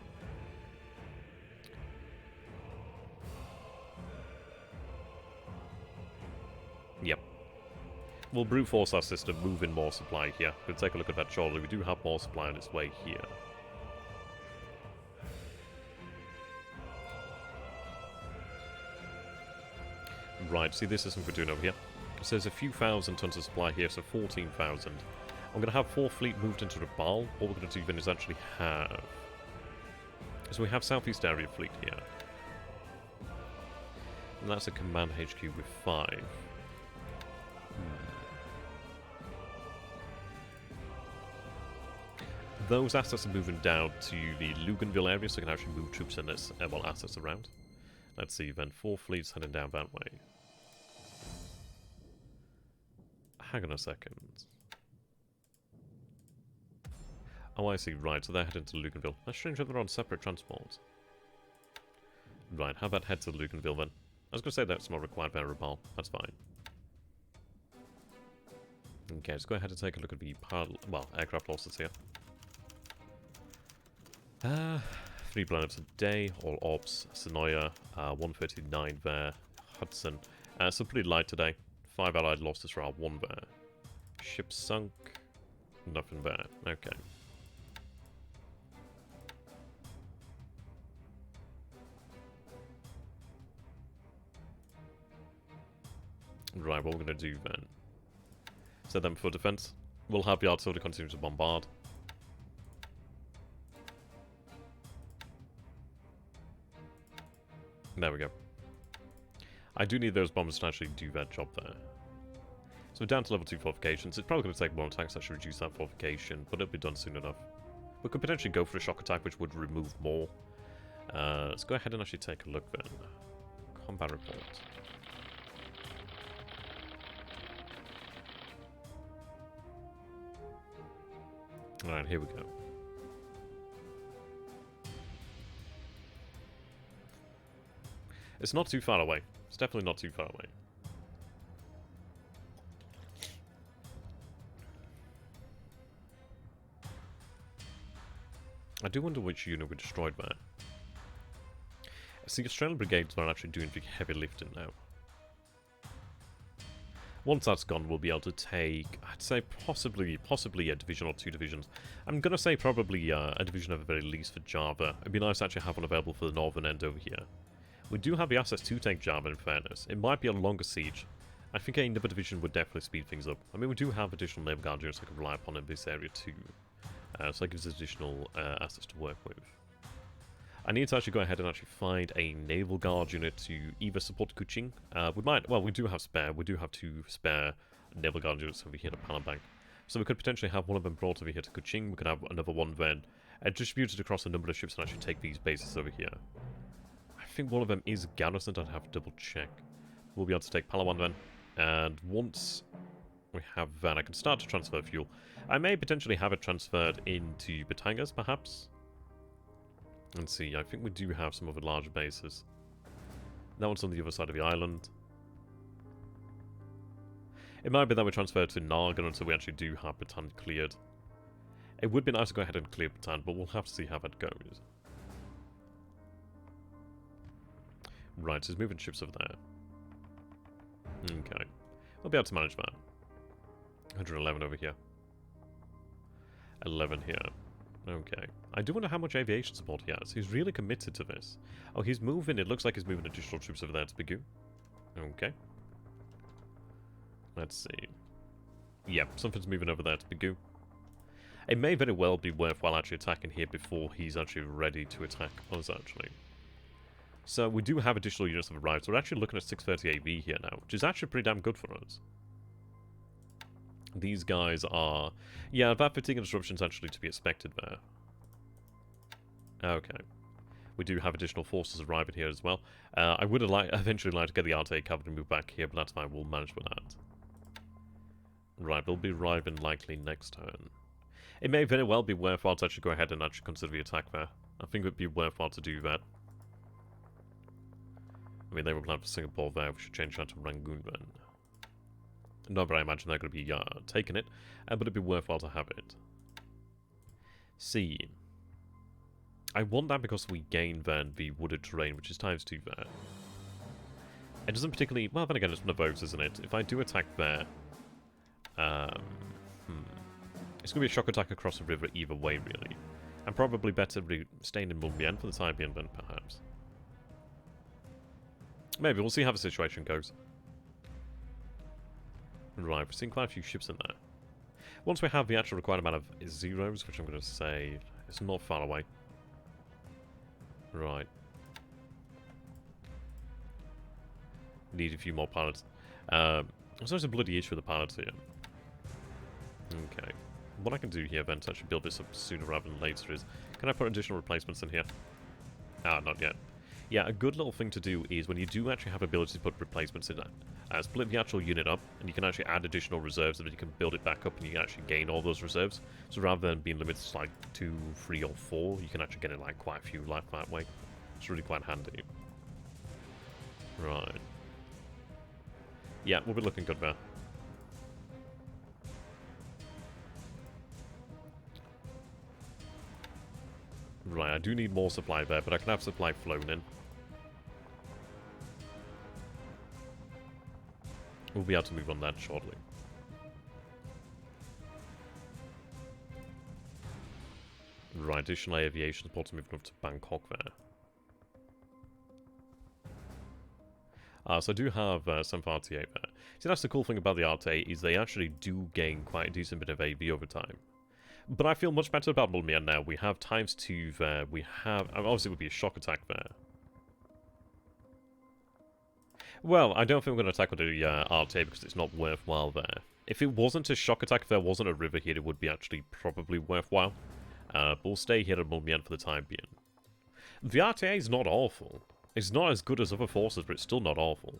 we'll brute force our system, move in more supply here. We'll take a look at that shortly. We do have more supply on its way here. Right, see this is what we're doing over here. So there's a few thousand tons of supply here, so 14,000. I'm going to have 4 fleet moved into the Baal. What we're going to do then is actually have... So we have Southeast Area Fleet here. And that's a command HQ with 5. Those assets are moving down to the Luganville area, so we can actually move troops in this, well, assets around. Let's see, then 4 fleets heading down that way. Hang on a second. Oh, I see, right, so they're heading to Luganville. That's strange that they're on separate transports. Right, how about head to Luganville then? I was going to say that's not required by Raphael. That's fine. Okay, let's go ahead and take a look at the aircraft losses here. 3 planets a day, all ops, Sonoya, 139 there, Hudson. So pretty light today. 5 allied losses for our 1 there. Ship sunk, nothing there. Okay. Right, what we're going to do then. Set them for defense. We'll have the artillery continue to bombard. There we go. I do need those bombers to actually do that job there. So we're down to level 2 fortifications. It's probably going to take more attacks to actually reduce that fortification, but it'll be done soon enough. We could potentially go for a shock attack, which would remove more. Let's go ahead and actually take a look then. Combat report. Alright, here we go. It's not too far away. It's definitely not too far away. I do wonder which unit we destroyed there. See, Australian brigades are actually doing the heavy lifting now. Once that's gone, we'll be able to take, I'd say, possibly a division or 2 divisions. I'm going to say probably a division at the very least for Java. It'd be nice to actually have one available for the northern end over here. We do have the assets to take Java, in fairness. It might be a longer siege. I think another division would definitely speed things up. I mean, we do have additional naval guard units I can rely upon in this area too. So that gives us additional assets to work with. I need to actually go ahead and actually find a naval guard unit to either support Kuching. We do have spare. We do have 2 spare naval guard units over here at Palembang. So we could potentially have one of them brought over here to Kuching. We could have another one then distributed across a number of ships and actually take these bases over here. I think one of them is garrisoned. I'd have to double check. We'll be able to take Palawan then. And once we have that, I can start to transfer fuel. I may potentially have it transferred into Batangas, perhaps. Let's see, I think we do have some other larger bases. That one's on the other side of the island. It might be that we transfer to Nargan until we actually do have Bataan cleared. It would be nice to go ahead and clear Bataan, but we'll have to see how that goes. Right, so he's moving ships over there. Okay. We'll be able to manage that. 111 over here. 11 here. Okay. I do wonder how much aviation support he has. He's really committed to this. Oh, he's moving. It looks like he's moving additional troops over there to Bigu. Okay. Let's see. Yep, something's moving over there to Bigu. It may very well be worthwhile actually attacking here before he's actually ready to attack us, actually. So we do have additional units that have arrived. So we're actually looking at 630 AV here now, which is actually pretty damn good for us. These guys are... Yeah, that fatigue and disruption is actually to be expected there. Okay. We do have additional forces arriving here as well. I would have eventually like to get the RTA cavalry moved back here, but that's fine. We'll manage with that. Right, they'll be arriving likely next turn. It may very well be worthwhile to actually go ahead and actually consider the attack there. I think it would be worthwhile to do that. I mean, they were planning for Singapore there. We should change that to Rangoon then. No, but I imagine they're going to be taking it, but it'd be worthwhile to have it. See. I want that because we gain then the wooded terrain, which is ×2 there. It doesn't particularly... Well, then again, it's one of those, isn't it? If I do attack there, It's going to be a shock attack across the river either way, really. And probably better staying in BLeAcHACiD for the time being, then, perhaps. Maybe, we'll see how the situation goes. Right, we're seeing quite a few ships in there. Once we have the actual required amount of zeros, which I'm going to say is not far away. Right. Need a few more pilots. So there's a bloody issue with the pilots here. Okay. What I can do here then to actually build this up sooner rather than later is, can I put additional replacements in here? Ah, not yet. Yeah, a good little thing to do is when you do actually have ability to put replacements in that, split the actual unit up, and you can actually add additional reserves, and then you can build it back up, and you can actually gain all those reserves. So rather than being limited to like 2, 3, or 4, you can actually get in like quite a few life that way. It's really quite handy. Right. Yeah, we'll be looking good there. Right, I do need more supply there, but I can have supply flown in. We'll be able to move on that shortly. Right, additional aviation support to move up to Bangkok there. So I do have some RTA there. See, that's the cool thing about the RTA, is they actually do gain quite a decent bit of AV over time. But I feel much better about BLeAcHACiD now. We have ×2 there. We have... Obviously, it would be a shock attack there. Well, I don't think we're going to tackle the RTA because it's not worthwhile there. If it wasn't a shock attack, if there wasn't a river here, it would be actually probably worthwhile. But we'll stay here at BLeAcHACiD for the time being. The RTA is not awful. It's not as good as other forces, but it's still not awful.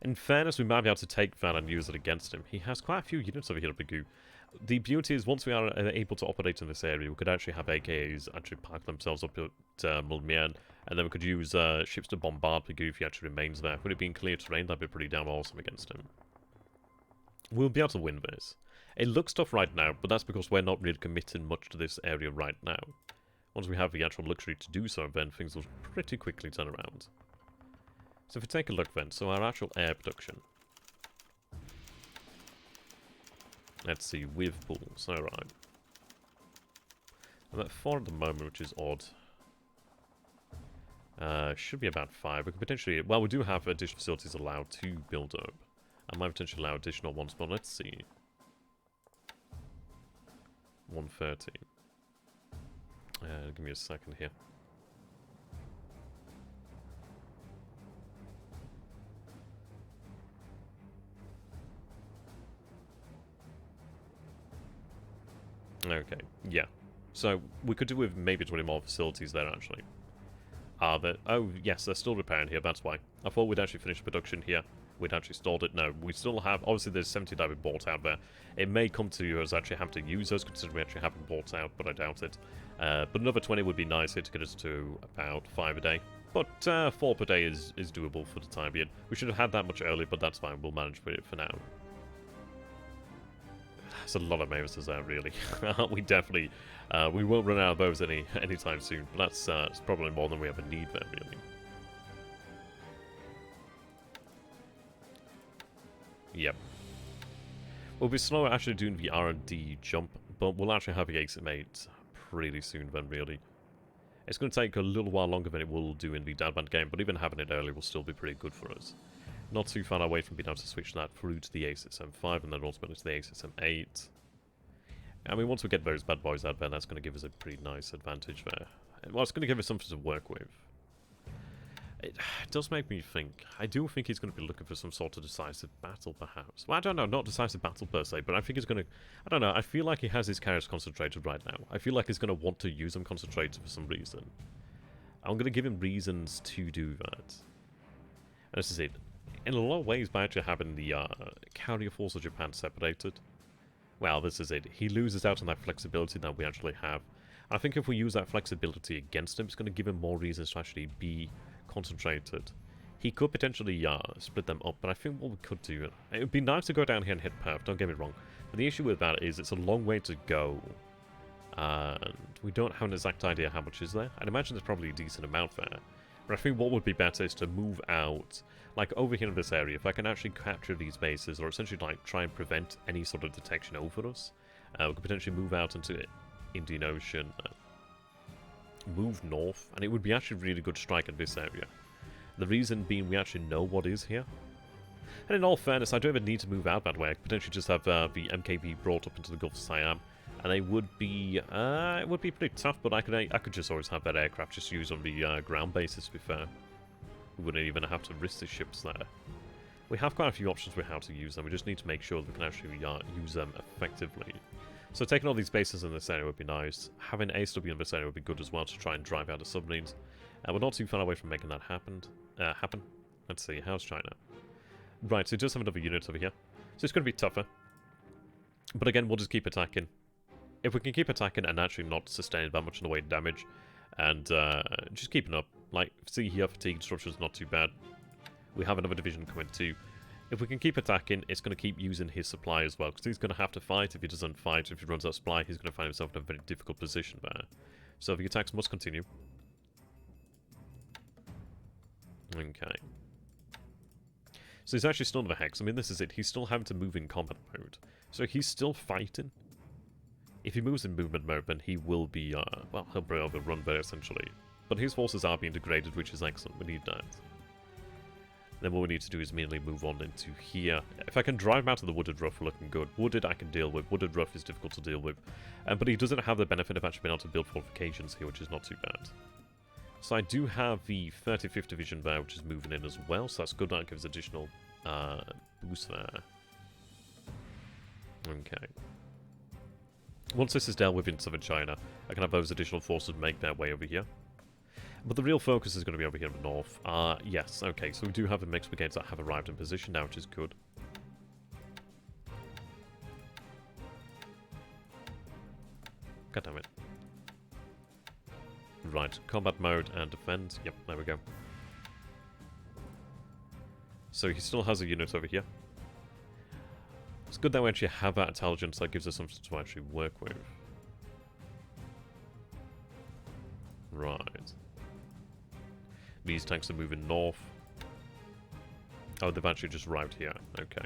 In fairness, we might be able to take that and use it against him. He has quite a few units over here at Bagoo. The beauty is, once we are able to operate in this area, we could actually have AKAs actually park themselves up at BLeAcHACiD, and then we could use ships to bombard Bagoo if he actually remains there. Would it be in clear terrain? That'd be pretty damn awesome against him. We'll be able to win this. It looks tough right now, but that's because we're not really committing much to this area right now. Once we have the actual luxury to do so, then things will pretty quickly turn around. So if we take a look then, so our actual air production. Let's see, with pools, alright. I'm at 4 at the moment, which is odd. Should be about 5. We could potentially, well, we do have additional facilities allowed to build up. I might potentially allow additional ones, but let's see. 130. Give me a second here. Okay, yeah. So, we could do with maybe 20 more facilities there, actually. Oh, yes, they're still repairing here, that's why. I thought we'd actually finished production here. We'd actually stalled it. No, we still have... Obviously, there's 70 that we bought out there. It may come to us actually have to use those, considering we actually haven't bought out, but I doubt it. But another 20 would be nice here to get us to about 5 a day. But 4 per day is doable for the time being. We should have had that much earlier, but that's fine. We'll manage with it for now. There's a lot of Mavises there, really. We definitely... we won't run out of those anytime soon, but that's probably more than we ever need there, really. Yep. We'll be slower actually doing the R&D jump, but we'll actually have the Iceycrome pretty soon then, really. It's going to take a little while longer than it will do in the Dadband game, but even having it early will still be pretty good for us. Not too far away from being able to switch that through to the A6M5 and then ultimately to the A6M8. I mean, once we get those bad boys out there, that's going to give us a pretty nice advantage there. Well, it's going to give us something to work with. It does make me think. I do think he's going to be looking for some sort of decisive battle, perhaps. Well, I don't know, not decisive battle per se, but I think he's going to... I don't know, I feel like he has his carrots concentrated right now. I feel like he's going to want to use them concentrated for some reason. I'm going to give him reasons to do that. And this is it. In a lot of ways, by actually having the carrier force of Japan separated, well, this is it. He loses out on that flexibility that we actually have. And I think if we use that flexibility against him, it's going to give him more reasons to actually be concentrated. He could potentially split them up, but I think what we could do... It would be nice to go down here and hit Perth, don't get me wrong. But the issue with that is it's a long way to go. And we don't have an exact idea how much is there. I'd imagine there's probably a decent amount there. But I think what would be better is to move out, like over here in this area. If I can actually capture these bases, or essentially like try and prevent any sort of detection over us, we could potentially move out into the Indian Ocean, move north, and it would be actually a really good strike in this area. The reason being we actually know what is here. And in all fairness, I don't even need to move out that way. I could potentially just have the MKB brought up into the Gulf of Siam, and it would be pretty tough. But I could just always have that aircraft just used on the ground bases. To be fair, we wouldn't even have to risk the ships there. We have quite a few options for how to use them. We just need to make sure that we can actually use them effectively. So taking all these bases in this area would be nice. Having ASW in this area would be good as well to try and drive out the submarines. We're not too far away from making that happen. Let's see, how's China? Right, so it does have another unit over here. So it's going to be tougher. But again, we'll just keep attacking. If we can keep attacking and actually not sustain that much in the way of damage, and just keeping up. Like, see here, fatigue destruction is not too bad. We have another division coming too. If we can keep attacking, it's going to keep using his supply as well, because he's going to have to fight. If he doesn't fight, if he runs out of supply, he's going to find himself in a very difficult position there. So the attacks must continue. Okay. So he's actually still in the hex. I mean, this is it. He's still having to move in combat mode. So he's still fighting. If he moves in movement mode, then he will be, well, he'll be overrun there, essentially. But his forces are being degraded, which is excellent. We need that. Then what we need to do is immediately move on into here. If I can drive him out of the Wooded Rough, we're looking good. Wooded I can deal with. Wooded Rough is difficult to deal with. But he doesn't have the benefit of actually being able to build fortifications here, which is not too bad. So I do have the 35th Division there, which is moving in as well, so that's good. That gives additional boost there. Okay. Once this is dealt with in southern China, I can have those additional forces make their way over here. But the real focus is going to be over here in the north. Yes, okay, so we do have a mixed brigades that have arrived in position now, which is good. God damn it. Right, combat mode and defend. Yep, there we go. So he still has a unit over here. It's good that we actually have that intelligence that gives us something to actually work with. Right. These tanks are moving north. Oh, they've actually just arrived here. Okay.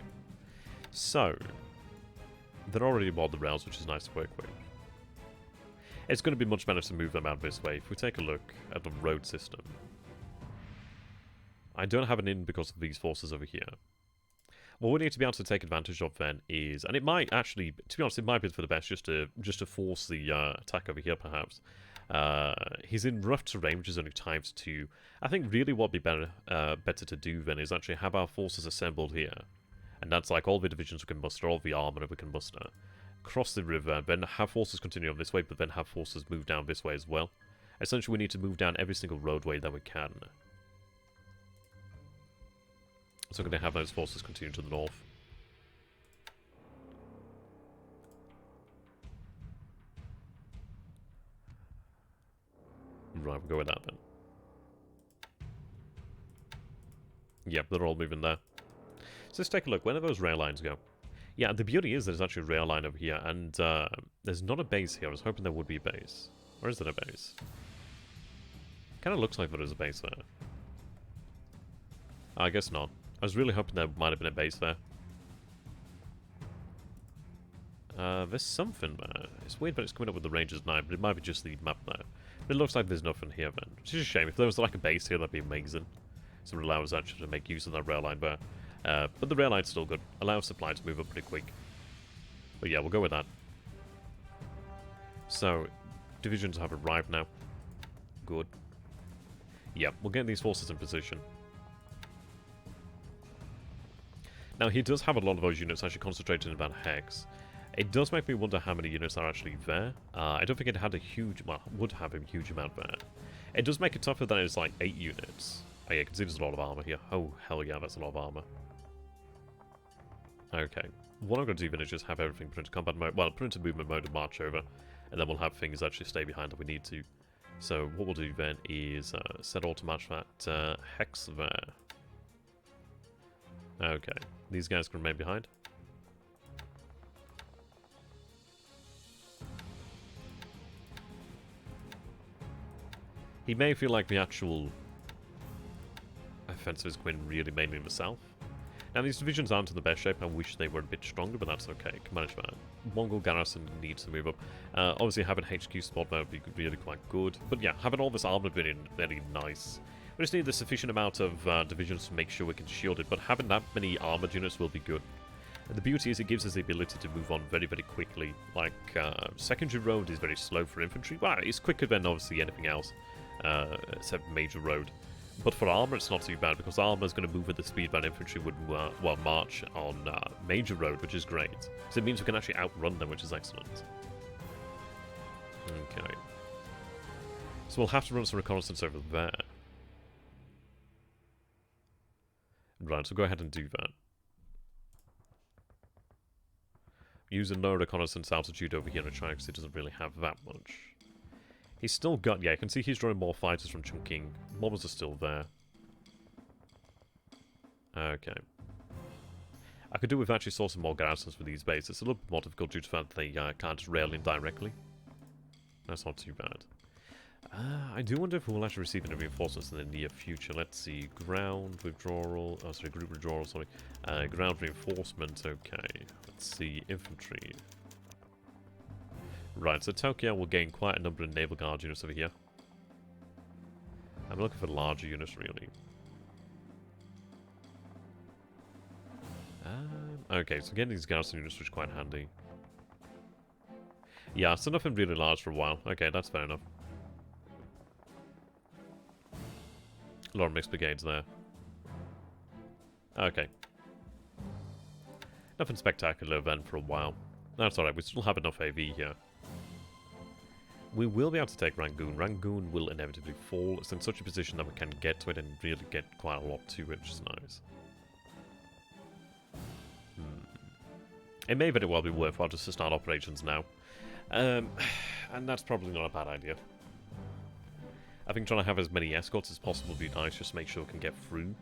So, they're already aboard the rails, which is nice to work with. It's going to be much better to move them out this way. If we take a look at the road system, I don't have an in because of these forces over here. What we need to be able to take advantage of then is, and it might actually, to be honest, it might be for the best just to force the attack over here perhaps. He's in rough terrain, which is only ×2. I think really what would be better to do then is actually have our forces assembled here. And that's like all the divisions we can muster, all the armor we can muster. Cross the river, then have forces continue on this way, but then have forces move down this way as well. Essentially, we need to move down every single roadway that we can. So we're going to have those forces continue to the north. Right, we'll go with that then. Yep, they're all moving there. So let's take a look. Where do those rail lines go? Yeah, the beauty is there's actually a rail line over here, and there's not a base here. I was hoping there would be a base. Or is there a base? Kind of looks like there is a base there. I guess not. I was really hoping there might have been a base there. There's something there. It's weird, but it's coming up with the Rangers 9, but it might be just the map there. But it looks like there's nothing here then. Which is a shame. If there was like a base here, that'd be amazing. So it allows us actually to make use of that rail line there. But the rail line's still good. Allows supply to move up pretty quick. But yeah, we'll go with that. So, divisions have arrived now. Good. Yeah, we'll get these forces in position. Now, he does have a lot of those units actually concentrated in that hex. It does make me wonder how many units are actually there. I don't think it had a huge... well, would have a huge amount there. It does make it tougher than it's like 8 units. Oh yeah, you can see there's a lot of armor here. Oh, hell yeah, that's a lot of armor. Okay. What I'm going to do then is just have everything put into combat mode. Well, put into movement mode and march over. And then we'll have things actually stay behind if we need to. So what we'll do then is set all to match that hex there. Okay. These guys can remain behind. He may feel like the actual defensive is going really mainly in the south. Now, these divisions aren't in the best shape. I wish they were a bit stronger, but that's okay. Can manage that. Mongol garrison needs to move up. Obviously, having HQ spot there would be really quite good. But yeah, having all this armor would be very nice. We just need the sufficient amount of divisions to make sure we can shield it, but having that many armored units will be good. And the beauty is it gives us the ability to move on very, very quickly. Like, secondary road is very slow for infantry. Well, it's quicker than, obviously, anything else, except major road. But for armor, it's not too bad, because armor is going to move at the speed that infantry would, march on major road, which is great. So it means we can actually outrun them, which is excellent. Okay. So we'll have to run some reconnaissance over there. Right, so go ahead and do that. Use a low reconnaissance altitude over here to try, because it doesn't really have that much. He's still got, yeah, you can see he's drawing more fighters from chunking. Mobbers are still there. Okay. I could do with actually sourcing more garrisons for these bases. It's a little bit more difficult due to the fact that they can't just rail in directly. That's not too bad. I do wonder if we'll actually receive any reinforcements in the near future. Let's see. Ground withdrawal. Oh, sorry, group withdrawal, sorry. Ground reinforcement, okay. Let's see. Infantry. Right, so Tokyo will gain quite a number of naval guard units over here. I'm looking for larger units, really. Okay, so getting these garrison units was quite handy. Yeah, so nothing really large for a while. Okay, that's fair enough. A lot of mixed brigades there. Okay. Nothing spectacular then for a while. That's alright, we still have enough AV here. We will be able to take Rangoon. Rangoon will inevitably fall. It's in such a position that we can get to it and really get quite a lot to it, which is nice. It may very well be worthwhile just to start operations now. And that's probably not a bad idea. I think trying to have as many escorts as possible would be nice, just to make sure we can get through.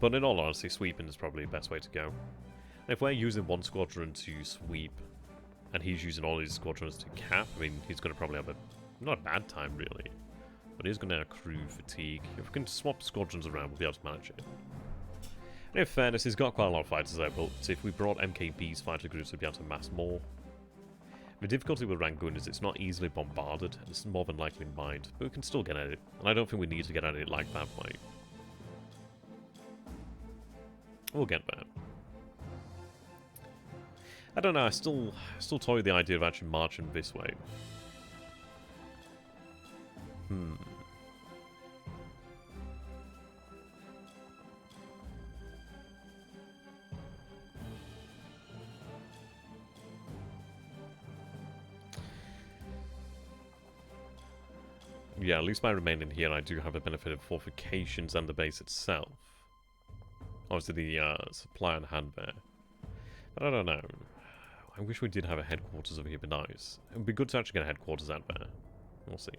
But in all honesty, sweeping is probably the best way to go. If we're using one squadron to sweep, and he's using all his squadrons to cap, I mean, he's going to probably have a... not a bad time, really. But he's going to accrue fatigue. If we can swap squadrons around, we'll be able to manage it. And in fairness, he's got quite a lot of fighters there, but if we brought MKB's fighter groups, we'd be able to mass more. The difficulty with Rangoon is it's not easily bombarded, and it's more than likely mined, but we can still get at it. And I don't think we need to get at it like that way. We'll get there. I don't know, I still toy with the idea of actually marching this way. Yeah, at least by remaining here, I do have the benefit of fortifications and the base itself. Obviously, the supply on hand there. But I don't know. I wish we did have a headquarters over here, but nice. It would be good to actually get a headquarters out there. We'll see.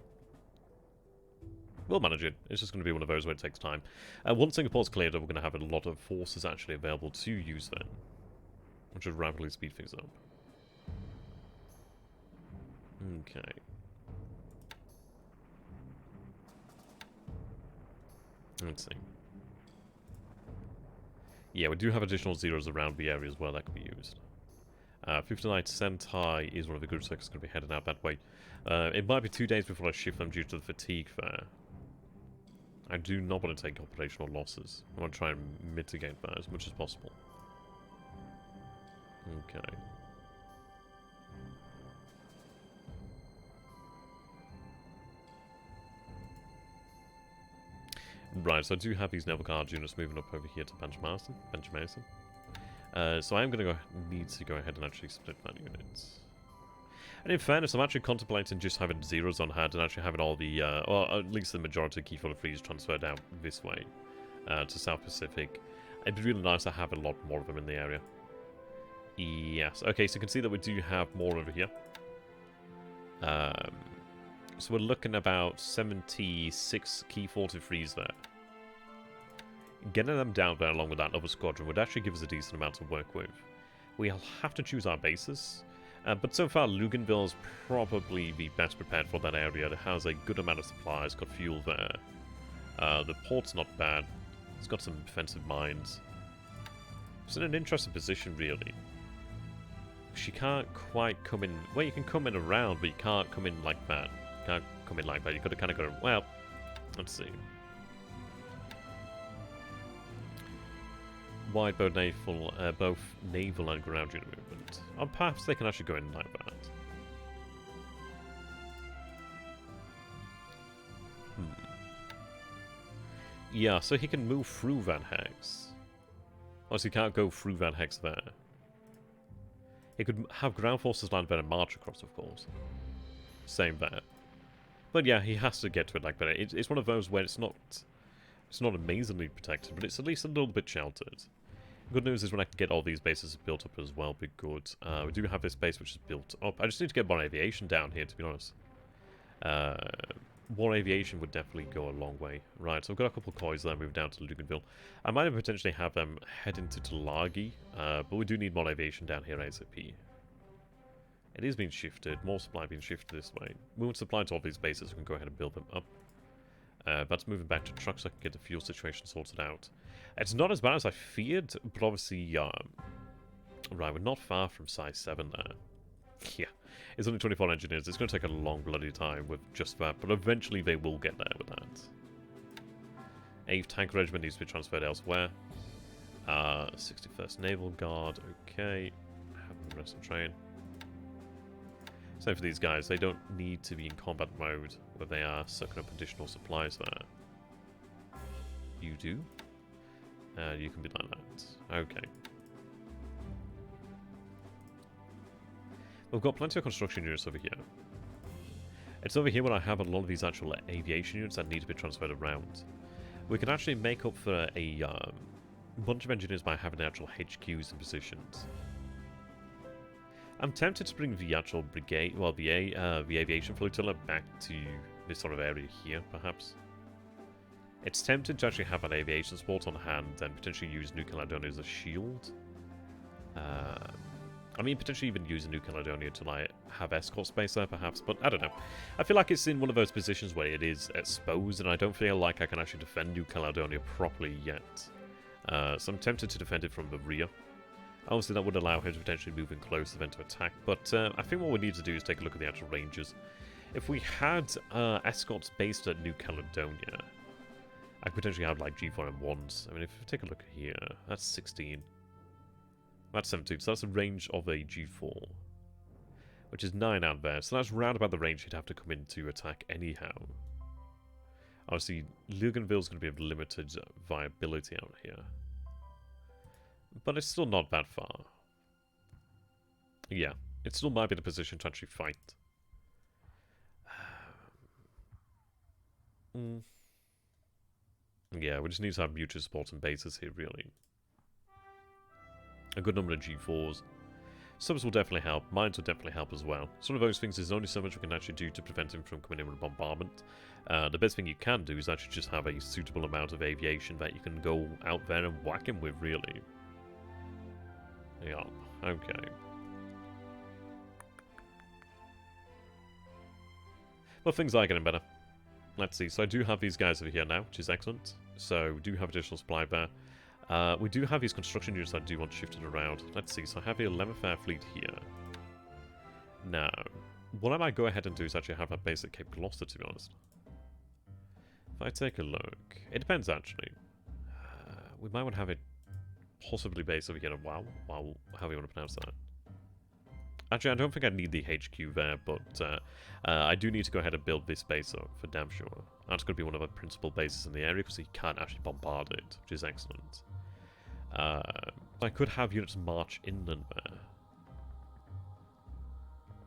We'll manage it. It's just going to be one of those where it takes time. Once Singapore's cleared up, we're going to have a lot of forces actually available to use then. Which would rapidly speed things up. Okay. Let's see. Yeah, we do have additional zeros around the area as well that can be used. 59 Sentai is one of the groups that's going to be heading out that way. It might be 2 days before I shift them due to the fatigue there. I do not want to take operational losses. I want to try and mitigate that as much as possible. Okay. Right, so I do have these naval guard units moving up over here to Benchmason. So I am going to need to go ahead and actually split that units. And in fairness, I'm actually contemplating just having zeros on hand and actually having all the, or at least the majority of key full of freeze transferred out this way to South Pacific. It'd be really nice to have a lot more of them in the area. Yes, okay, so you can see that we do have more over here. So we're looking about 76 key 43s there. Getting them down there along with that other squadron would actually give us a decent amount to work with. We'll have to choose our bases. But so far, Luganville's probably the best prepared for that area. It has a good amount of supplies, got fuel there. The port's not bad. It's got some defensive mines. It's in an interesting position, really. She can't quite come in... Well, you can come in around, but you can't come in like that. You can't come in like that. You've got to kind of go... Well, let's see. Wide both naval and ground unit movement. Or perhaps they can actually go in like that. Yeah, so he can move through Van Hex. Obviously, he can't go through Van Hex there. He could have ground forces land there and march across, of course. Same there. But yeah, he has to get to it like that. It's one of those where it's not amazingly protected, but it's at least a little bit sheltered. Good news is when I can get all these bases built up as well, be good. We do have this base which is built up. I just need to get more aviation down here, to be honest. More aviation would definitely go a long way. Right, so I've got a couple of coins there, move down to Luganville. I might potentially have them head into Tulagi, but we do need more aviation down here ASAP. It is being shifted, more supply being shifted this way. Moving supply to all these bases, we can go ahead and build them up. That's moving back to trucks so I can get the fuel situation sorted out. It's not as bad as I feared, but obviously, right, we're not far from size 7 there. Yeah, it's only 24 engineers. It's going to take a long bloody time with just that, but eventually they will get there with that. 8th Tank Regiment needs to be transferred elsewhere. 61st Naval Guard, okay. Have them rest and train. So for these guys, they don't need to be in combat mode where they are sucking up additional supplies there. You do? You can be like that. Okay. We've got plenty of construction units over here. It's over here where I have a lot of these actual aviation units that need to be transferred around. We can actually make up for a bunch of engineers by having actual HQs and positions. I'm tempted to bring the actual brigade, well, the aviation flotilla back to this sort of area here, perhaps. It's tempted to actually have an aviation support on hand and potentially use New Caledonia as a shield. I mean, potentially even use New Caledonia to like have escort space there, perhaps, but I don't know. I feel like it's in one of those positions where it is exposed, and I don't feel like I can actually defend New Caledonia properly yet. So I'm tempted to defend it from the rear. Obviously, that would allow him to potentially move in close then to attack, but I think what we need to do is take a look at the actual ranges. If we had escorts based at New Caledonia, I could potentially have like G4 M1s. I mean, if you take a look here, that's 16. That's 17, so that's the range of a G4. Which is 9 out there, so that's round about the range he'd have to come in to attack anyhow. Obviously, Luganville's going to be of limited viability out here. But it's still not that far. Yeah, it still might be in a position to actually fight. Yeah, we just need to have mutual support and bases here, really. A good number of G4s. Subs will definitely help. Mines will definitely help as well. It's one of those things, there's only so much we can actually do to prevent him from coming in with a bombardment. The best thing you can do is actually just have a suitable amount of aviation that you can go out there and whack him with, really. Yeah, okay. Well, things are getting better. Let's see, so I do have these guys over here now, which is excellent. So, we do have additional supply there. We do have these construction units that I do want shifted around. Let's see, so I have the 11th Air Fleet here. Now, what I might go ahead and do is actually have that base at Cape Gloucester, to be honest. If I take a look, it depends actually. We might want to have it possibly based over here at WoW, how do you want to pronounce that? Actually, I don't think I need the HQ there, but I do need to go ahead and build this base up for damn sure. That's going to be one of the principal bases in the area because he can't actually bombard it, which is excellent. I could have units march inland there.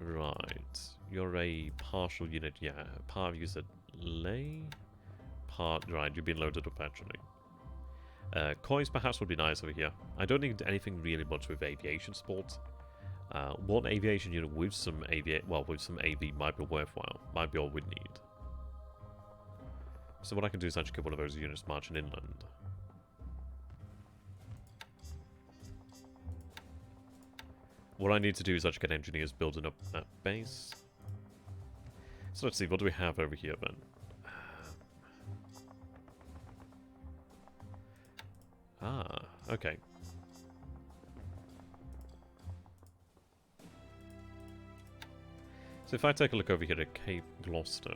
Right. You're a partial unit, yeah. Part of you said lay? Right, you've been loaded up actually. Coins perhaps would be nice over here. I don't need anything really much with aviation support. One aviation unit with some AV might be worthwhile. Might be all we need. So what I can do is actually get one of those units marching inland. What I need to do is actually get engineers building up that base. So let's see, what do we have over here then? Ah, okay. So if I take a look over here at Cape Gloucester.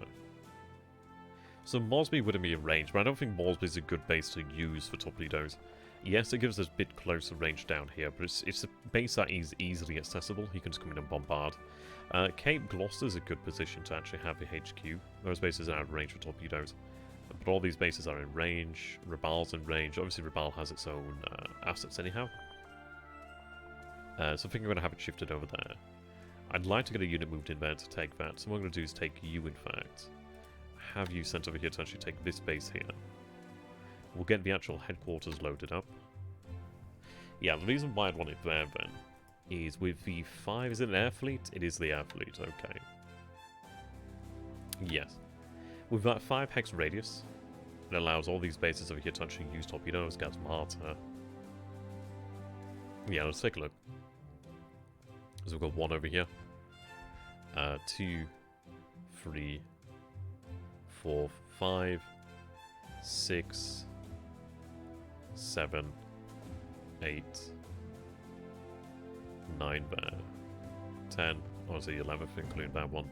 So Moresby wouldn't be in range, but I don't think Moresby is a good base to use for torpedoes. Yes, it gives us a bit closer range down here, but it's a base that is easily accessible. He can just come in and bombard. Cape Gloucester is a good position to actually have the HQ. Those bases are out of range for torpedoes. But all these bases are in range. Rabal's in range. Obviously, Rabal has its own assets anyhow. So I think I'm going to have it shifted over there. I'd like to get a unit moved in there to take that. So what I'm going to do is take you, in fact. Have you sent over here to actually take this base here. We'll get the actual headquarters loaded up. Yeah, the reason why I'd want it there, then, is with the 5... Is it an air fleet? It is the air fleet, okay. Yes. With that 5 hex radius, it allows all these bases over here to actually use torpedoes, gas martyr. Yeah, let's take a look. So we've got 1 over here. 2, 3, 4, 5, 6, 7, 8, 9 there. 10, obviously 11th, including that one.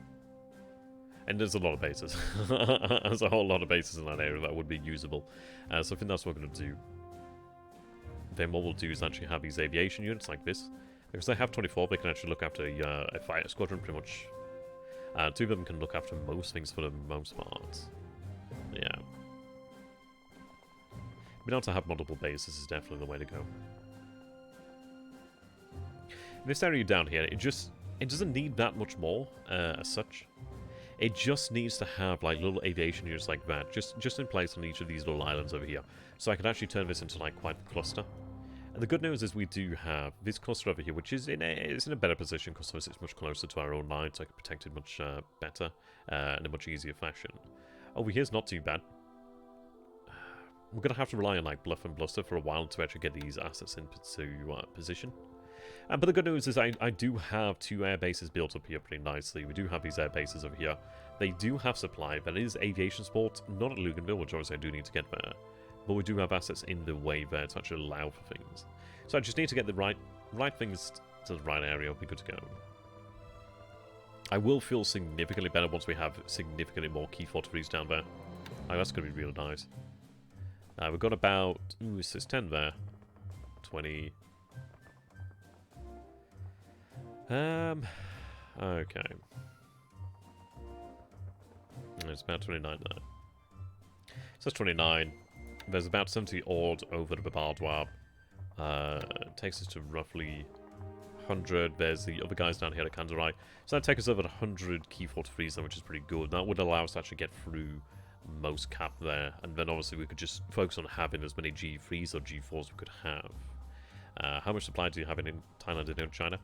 And there's a lot of bases. There's a whole lot of bases in that area that would be usable. So I think that's what we're going to do. Then what we'll do is actually have these aviation units like this. Because they have 24, they can actually look after a fighter squadron pretty much. 2 of them can look after most things for the most part. Yeah. Being able to have multiple bases is definitely the way to go. This area down here, it doesn't need that much more as such. It just needs to have like little aviation units like that, just in place on each of these little islands over here. So I could actually turn this into like quite a cluster. And the good news is we do have this cluster over here, which is in a better position because it's much closer to our own line, so I can protect it much better in a much easier fashion. Over here's not too bad. We're going to have to rely on like bluff and bluster for a while to actually get these assets into position. But the good news is I do have 2 air bases built up here pretty nicely. We do have these air bases over here. They do have supply. That is aviation support, not at Luganville, which obviously I do need to get there. But we do have assets in the way there to actually allow for things. So I just need to get the right things to the right area. It'll be good to go. I will feel significantly better once we have significantly more key fortresses down there. Like, that's going to be real nice. We've got about... Ooh, it says 10 there. 20... Okay. It's about 29 there. So that's 29. There's about 70 odd over the Babardois. Takes us to roughly 100. There's the other guys down here at Kandarai. So that takes us over 100 key fortresses, which is pretty good. That would allow us to actually get through most cap there. And then obviously we could just focus on having as many G3s or G4s we could have. How much supply do you have in Thailand and in China?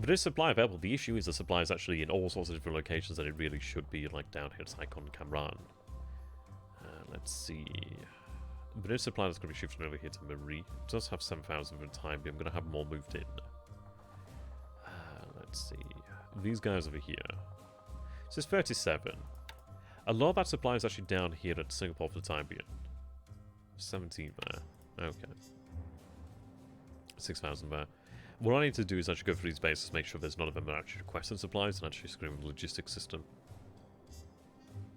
There is supply available. The issue is the supply is actually in all sorts of different locations that it really should be, like down here at Icon and Kamran. Let's see. There is supply that's going to be shifted over here to Marie. It does have 7,000 for the time, but I'm going to have more moved in. Let's see. These guys over here. So it's 37. A lot of that supply is actually down here at Singapore for the time being. 17 there. Okay. 6,000 there. What I need to do is actually go through these bases, make sure there's none of them that are actually requesting supplies, and actually screw in the logistics system.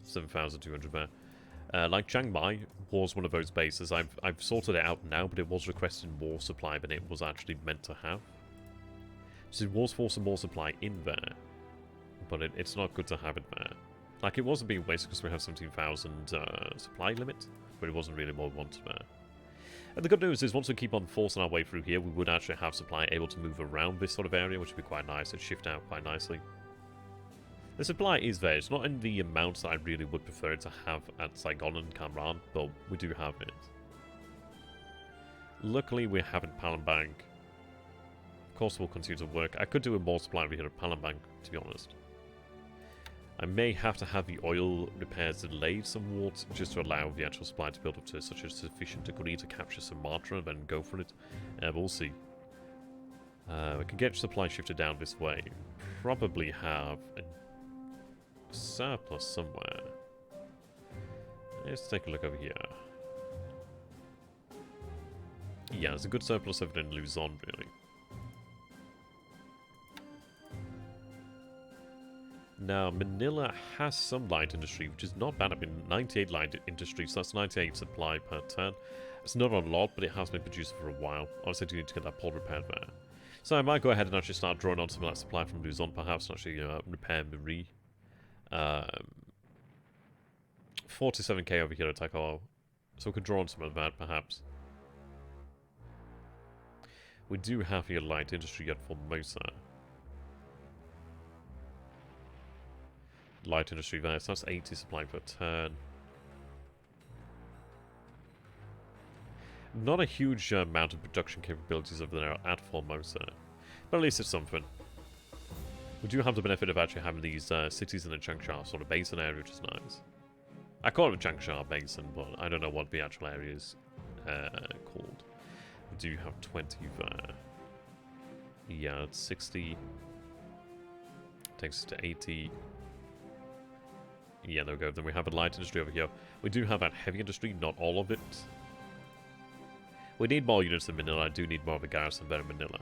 7,200 there. Like Chiang Mai was one of those bases. I've sorted it out now, but it was requesting more supply than it was actually meant to have. So it was forcing more supply in there, but it's not good to have it there. Like, it wasn't being wasted because we have 17,000 supply limit, but it wasn't really what we wanted there. And the good news is, once we keep on forcing our way through here, we would actually have supply able to move around this sort of area, which would be quite nice. It'd shift out quite nicely. The supply is there. It's not in the amounts that I really would prefer to have at Saigon and Kamran, but we do have it. Luckily, we have it in Palembang. Of course, we'll continue to work. I could do a more supply over here at Palembang, to be honest. I may have to have the oil repairs delayed somewhat, just to allow the actual supply to build up to such a sufficient degree to capture Sumatra and then go for it. We'll see. We can get supply shifted down this way. Probably have a surplus somewhere. Let's take a look over here. Yeah, there's a good surplus of it in Luzon, really. Now, Manila has some light industry, which is not bad. I mean, 98 light industry, so that's 98 supply per turn. It's not a lot, but it has been produced for a while. Obviously, I do need to get that pole repaired there. So I might go ahead and actually start drawing on some of that supply from Luzon, perhaps, and actually repair Marie. 47k over here at Takao. So we could draw on some of that, perhaps. We do have here light industry at Formosa. Light industry there, so that's 80 supply per turn. Not a huge amount of production capabilities over there at Formosa, but at least it's something. We do have the benefit of actually having these cities in the Changsha sort of basin area, which is nice. I call it Changsha Basin, but I don't know what the actual area is called. We do have 20 there. Yeah, it's 60. Takes us to 80. Yeah, there we go. Then we have a light industry over here. We do have that heavy industry, not all of it. We need more units in Manila. I do need more of a garrison there in Manila.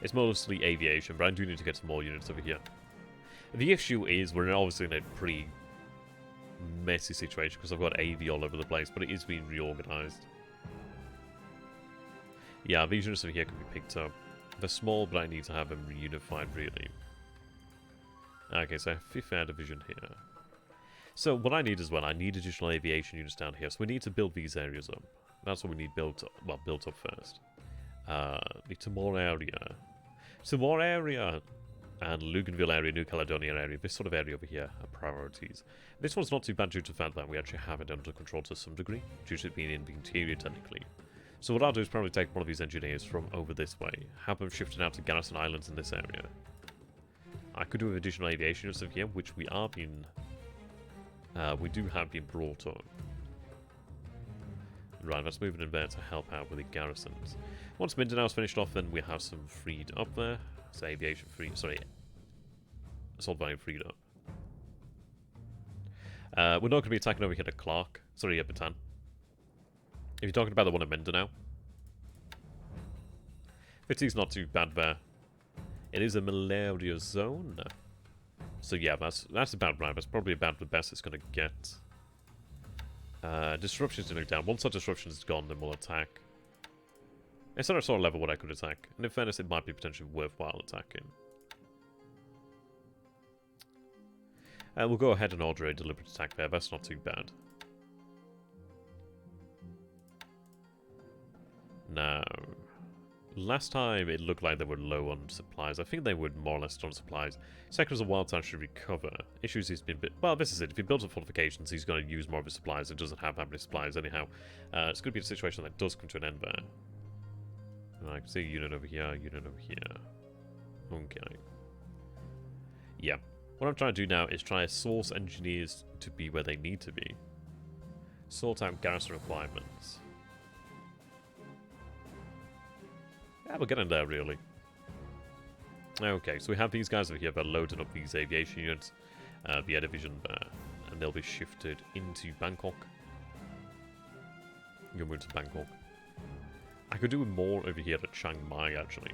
It's mostly aviation, but I do need to get some more units over here. The issue is we're obviously in a pretty messy situation because I've got AV all over the place, but it is being reorganized. Yeah, these units over here can be picked up. They're small, but I need to have them reunified, really. Okay, so I have 5th Air Division here. So what I need as well, I need additional aviation units down here. So we need to build these areas up. That's what we need built up. Well, built up first. The Timor area. Timor area and Luganville area, New Caledonia area, this sort of area over here are priorities. This one's not too bad due to the fact that we actually have it under control to some degree, due to it being in the interior technically. So what I'll do is probably take one of these engineers from over this way, have them shifted out to Garrison Islands in this area. I could do with additional aviation units over here, which we are being... we do have been brought up. Right, let's move in there to help out with the garrisons. Once Mindanao's finished off, then we have some freed up there. So aviation free... Sorry. Assault value freed up. We're not going to be attacking over here at Clark. Sorry, at Bataan. If you're talking about the one at Mindanao. 50's not too bad there. It is a malaria zone. So yeah, that's about right. That's probably about the best it's going to get. Disruption's going down. Once that disruption is gone, then we'll attack. It's not a sort of level what I could attack. And in fairness, it might be potentially worthwhile attacking. We'll go ahead and order a deliberate attack there. That's not too bad. Now, last time it looked like they were low on supplies. I think they were more or less on supplies. Sectors of Wild Town should recover. Issues he's been a bit... Well, this is it. If he builds up fortifications, he's going to use more of his supplies. It doesn't have that many supplies anyhow. It's going to be a situation that does come to an end there. And I can see a unit over here, unit over here. Okay. Yeah. What I'm trying to do now is try to source engineers to be where they need to be. Sort out garrison requirements. Yeah, we're getting there, really. Okay, so we have these guys over here that are loading up these aviation units, the Air Division there, and they'll be shifted into Bangkok. You'll move to Bangkok. I could do more over here at Chiang Mai, actually.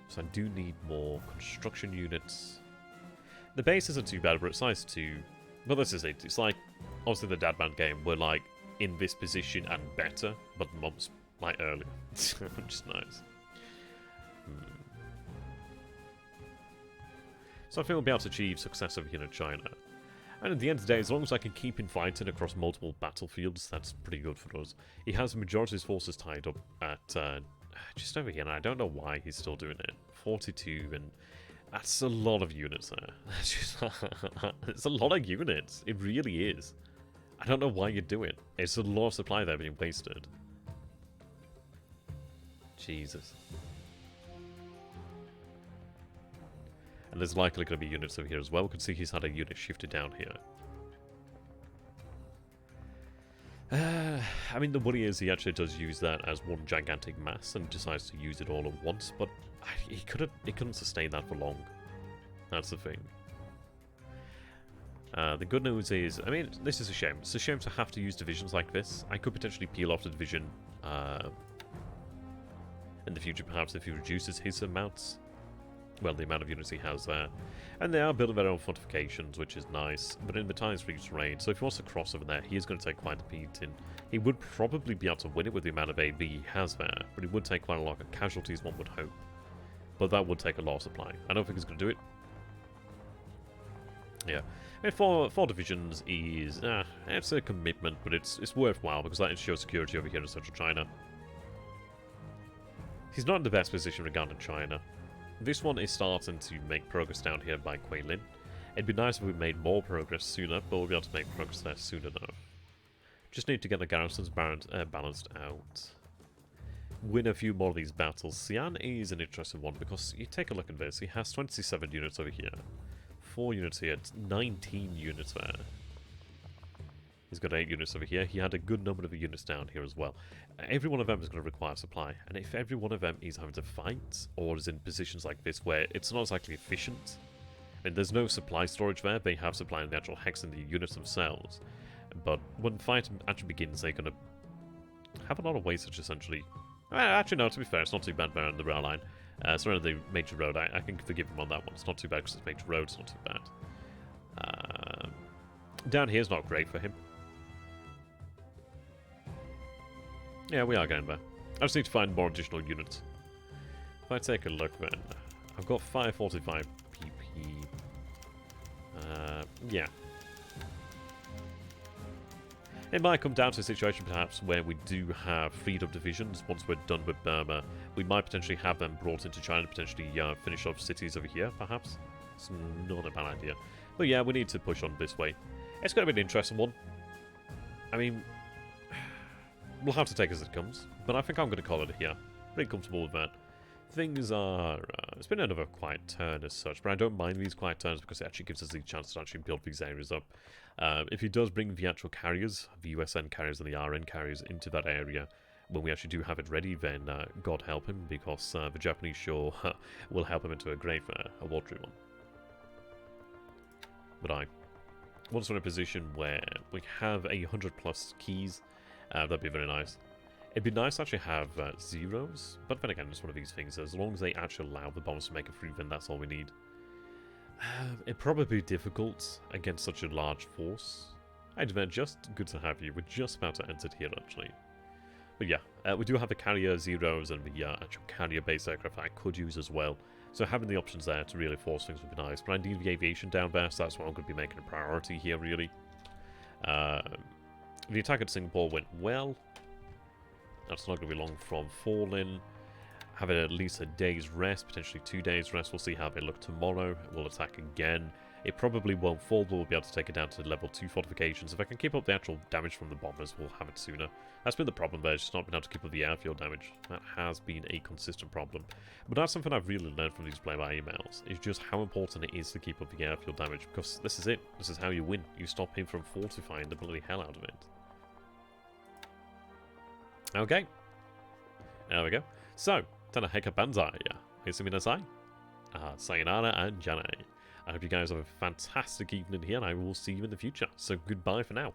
So I do need more construction units. The base isn't too bad, but it's size 2. But this is it. It's like, obviously the Dadman game, we're like in this position and better, but months like earlier. Which is nice. So I think we'll be able to achieve success over here in China. And at the end of the day, as long as I can keep him fighting across multiple battlefields, that's pretty good for us. He has the majority of his forces tied up at just over here, and I don't know why he's still doing it. 42, and that's a lot of units there. That's just, it's a lot of units. It really is. I don't know why you do it. It's a lot of supply there being wasted. Jesus. And there's likely going to be units over here as well. We can see he's had a unit shifted down here. I mean, the worry is he actually does use that as one gigantic mass and decides to use it all at once, but he couldn't sustain that for long. That's the thing. The good news is, I mean, this is a shame. It's a shame to have to use divisions like this. I could potentially peel off the division in the future, perhaps, if he reduces his amounts. Well, the amount of units he has there. And they are building their own fortifications, which is nice. But in the times for each raid, so if he wants to cross over there, he is going to take quite a beating. He would probably be able to win it with the amount of AV he has there, but he would take quite a lot of casualties, one would hope. But that would take a lot of supply. I don't think he's going to do it. Yeah. And four divisions is, it's a commitment, but it's worthwhile because that ensures security over here in central China. He's not in the best position regarding China. This one is starting to make progress down here by Kuei-Lin. It'd be nice if we made more progress sooner, but we'll be able to make progress there soon enough. Just need to get the garrisons balanced out. Win a few more of these battles. Xi'an is an interesting one because you take a look at this. He has 27 units over here. 4 units here. It's 19 units there. He's got 8 units over here. He had a good number of units down here as well. Every one of them is going to require supply. And if every one of them is having to fight, or is in positions like this where it's not exactly efficient, I mean, there's no supply storage there. They have supply in the actual hex and the units themselves. But when the fight actually begins, they're going to have a lot of wastage, essentially. Actually, no, to be fair, it's not too bad there on the rail line. Surrounding the major road, I can forgive him on that one. It's not too bad because it's major road, it's not too bad. Down here is not great for him. Yeah, we are getting there. I just need to find more additional units. If I take a look then, I've got 545 PP. Yeah. It might come down to a situation perhaps where we do have freed up divisions once we're done with Burma. We might potentially have them brought into China, potentially finish off cities over here, perhaps. It's not a bad idea. But yeah, we need to push on this way. It's going to be an interesting one. I mean, we'll have to take it as it comes, but I think I'm going to call it here. Pretty comfortable with that. Things are... it's been another quiet turn as such, but I don't mind these quiet turns because it actually gives us the chance to actually build these areas up. If he does bring the actual carriers, the USN carriers and the RN carriers into that area, when we actually do have it ready, then God help him, because the Japanese sure will help him into a great, a watery one. But once we're in a position where we have 100 plus keys, that'd be very nice. It'd be nice to actually have zeros, but then again, it's one of these things. As long as they actually allow the bombs to make it through, then that's all we need. It'd probably be difficult against such a large force. Hey, Devin, just good to have you. We're just about to enter here, actually. But yeah, we do have the carrier zeros and the actual carrier-based aircraft I could use as well. So having the options there to really force things would be nice. But I need the aviation down there, so that's what I'm going to be making a priority here, really. The attack at Singapore went well. That's not going to be long from falling. Having at least a day's rest, potentially 2 days rest. We'll see how they look tomorrow. We'll attack again. It probably won't fall, but we'll be able to take it down to level 2 fortifications. If I can keep up the actual damage from the bombers, we'll have it sooner. That's been the problem there, it's just not been able to keep up the airfield damage. That has been a consistent problem. But that's something I've really learned from these play-by emails, is just how important it is to keep up the airfield damage, because this is it. This is how you win. You stop him from fortifying the bloody hell out of it. Okay. There we go. So, Tanaheka Banzai. Isuminasai. Sayonara and Janai. I hope you guys have a fantastic evening here, and I will see you in the future. So, goodbye for now.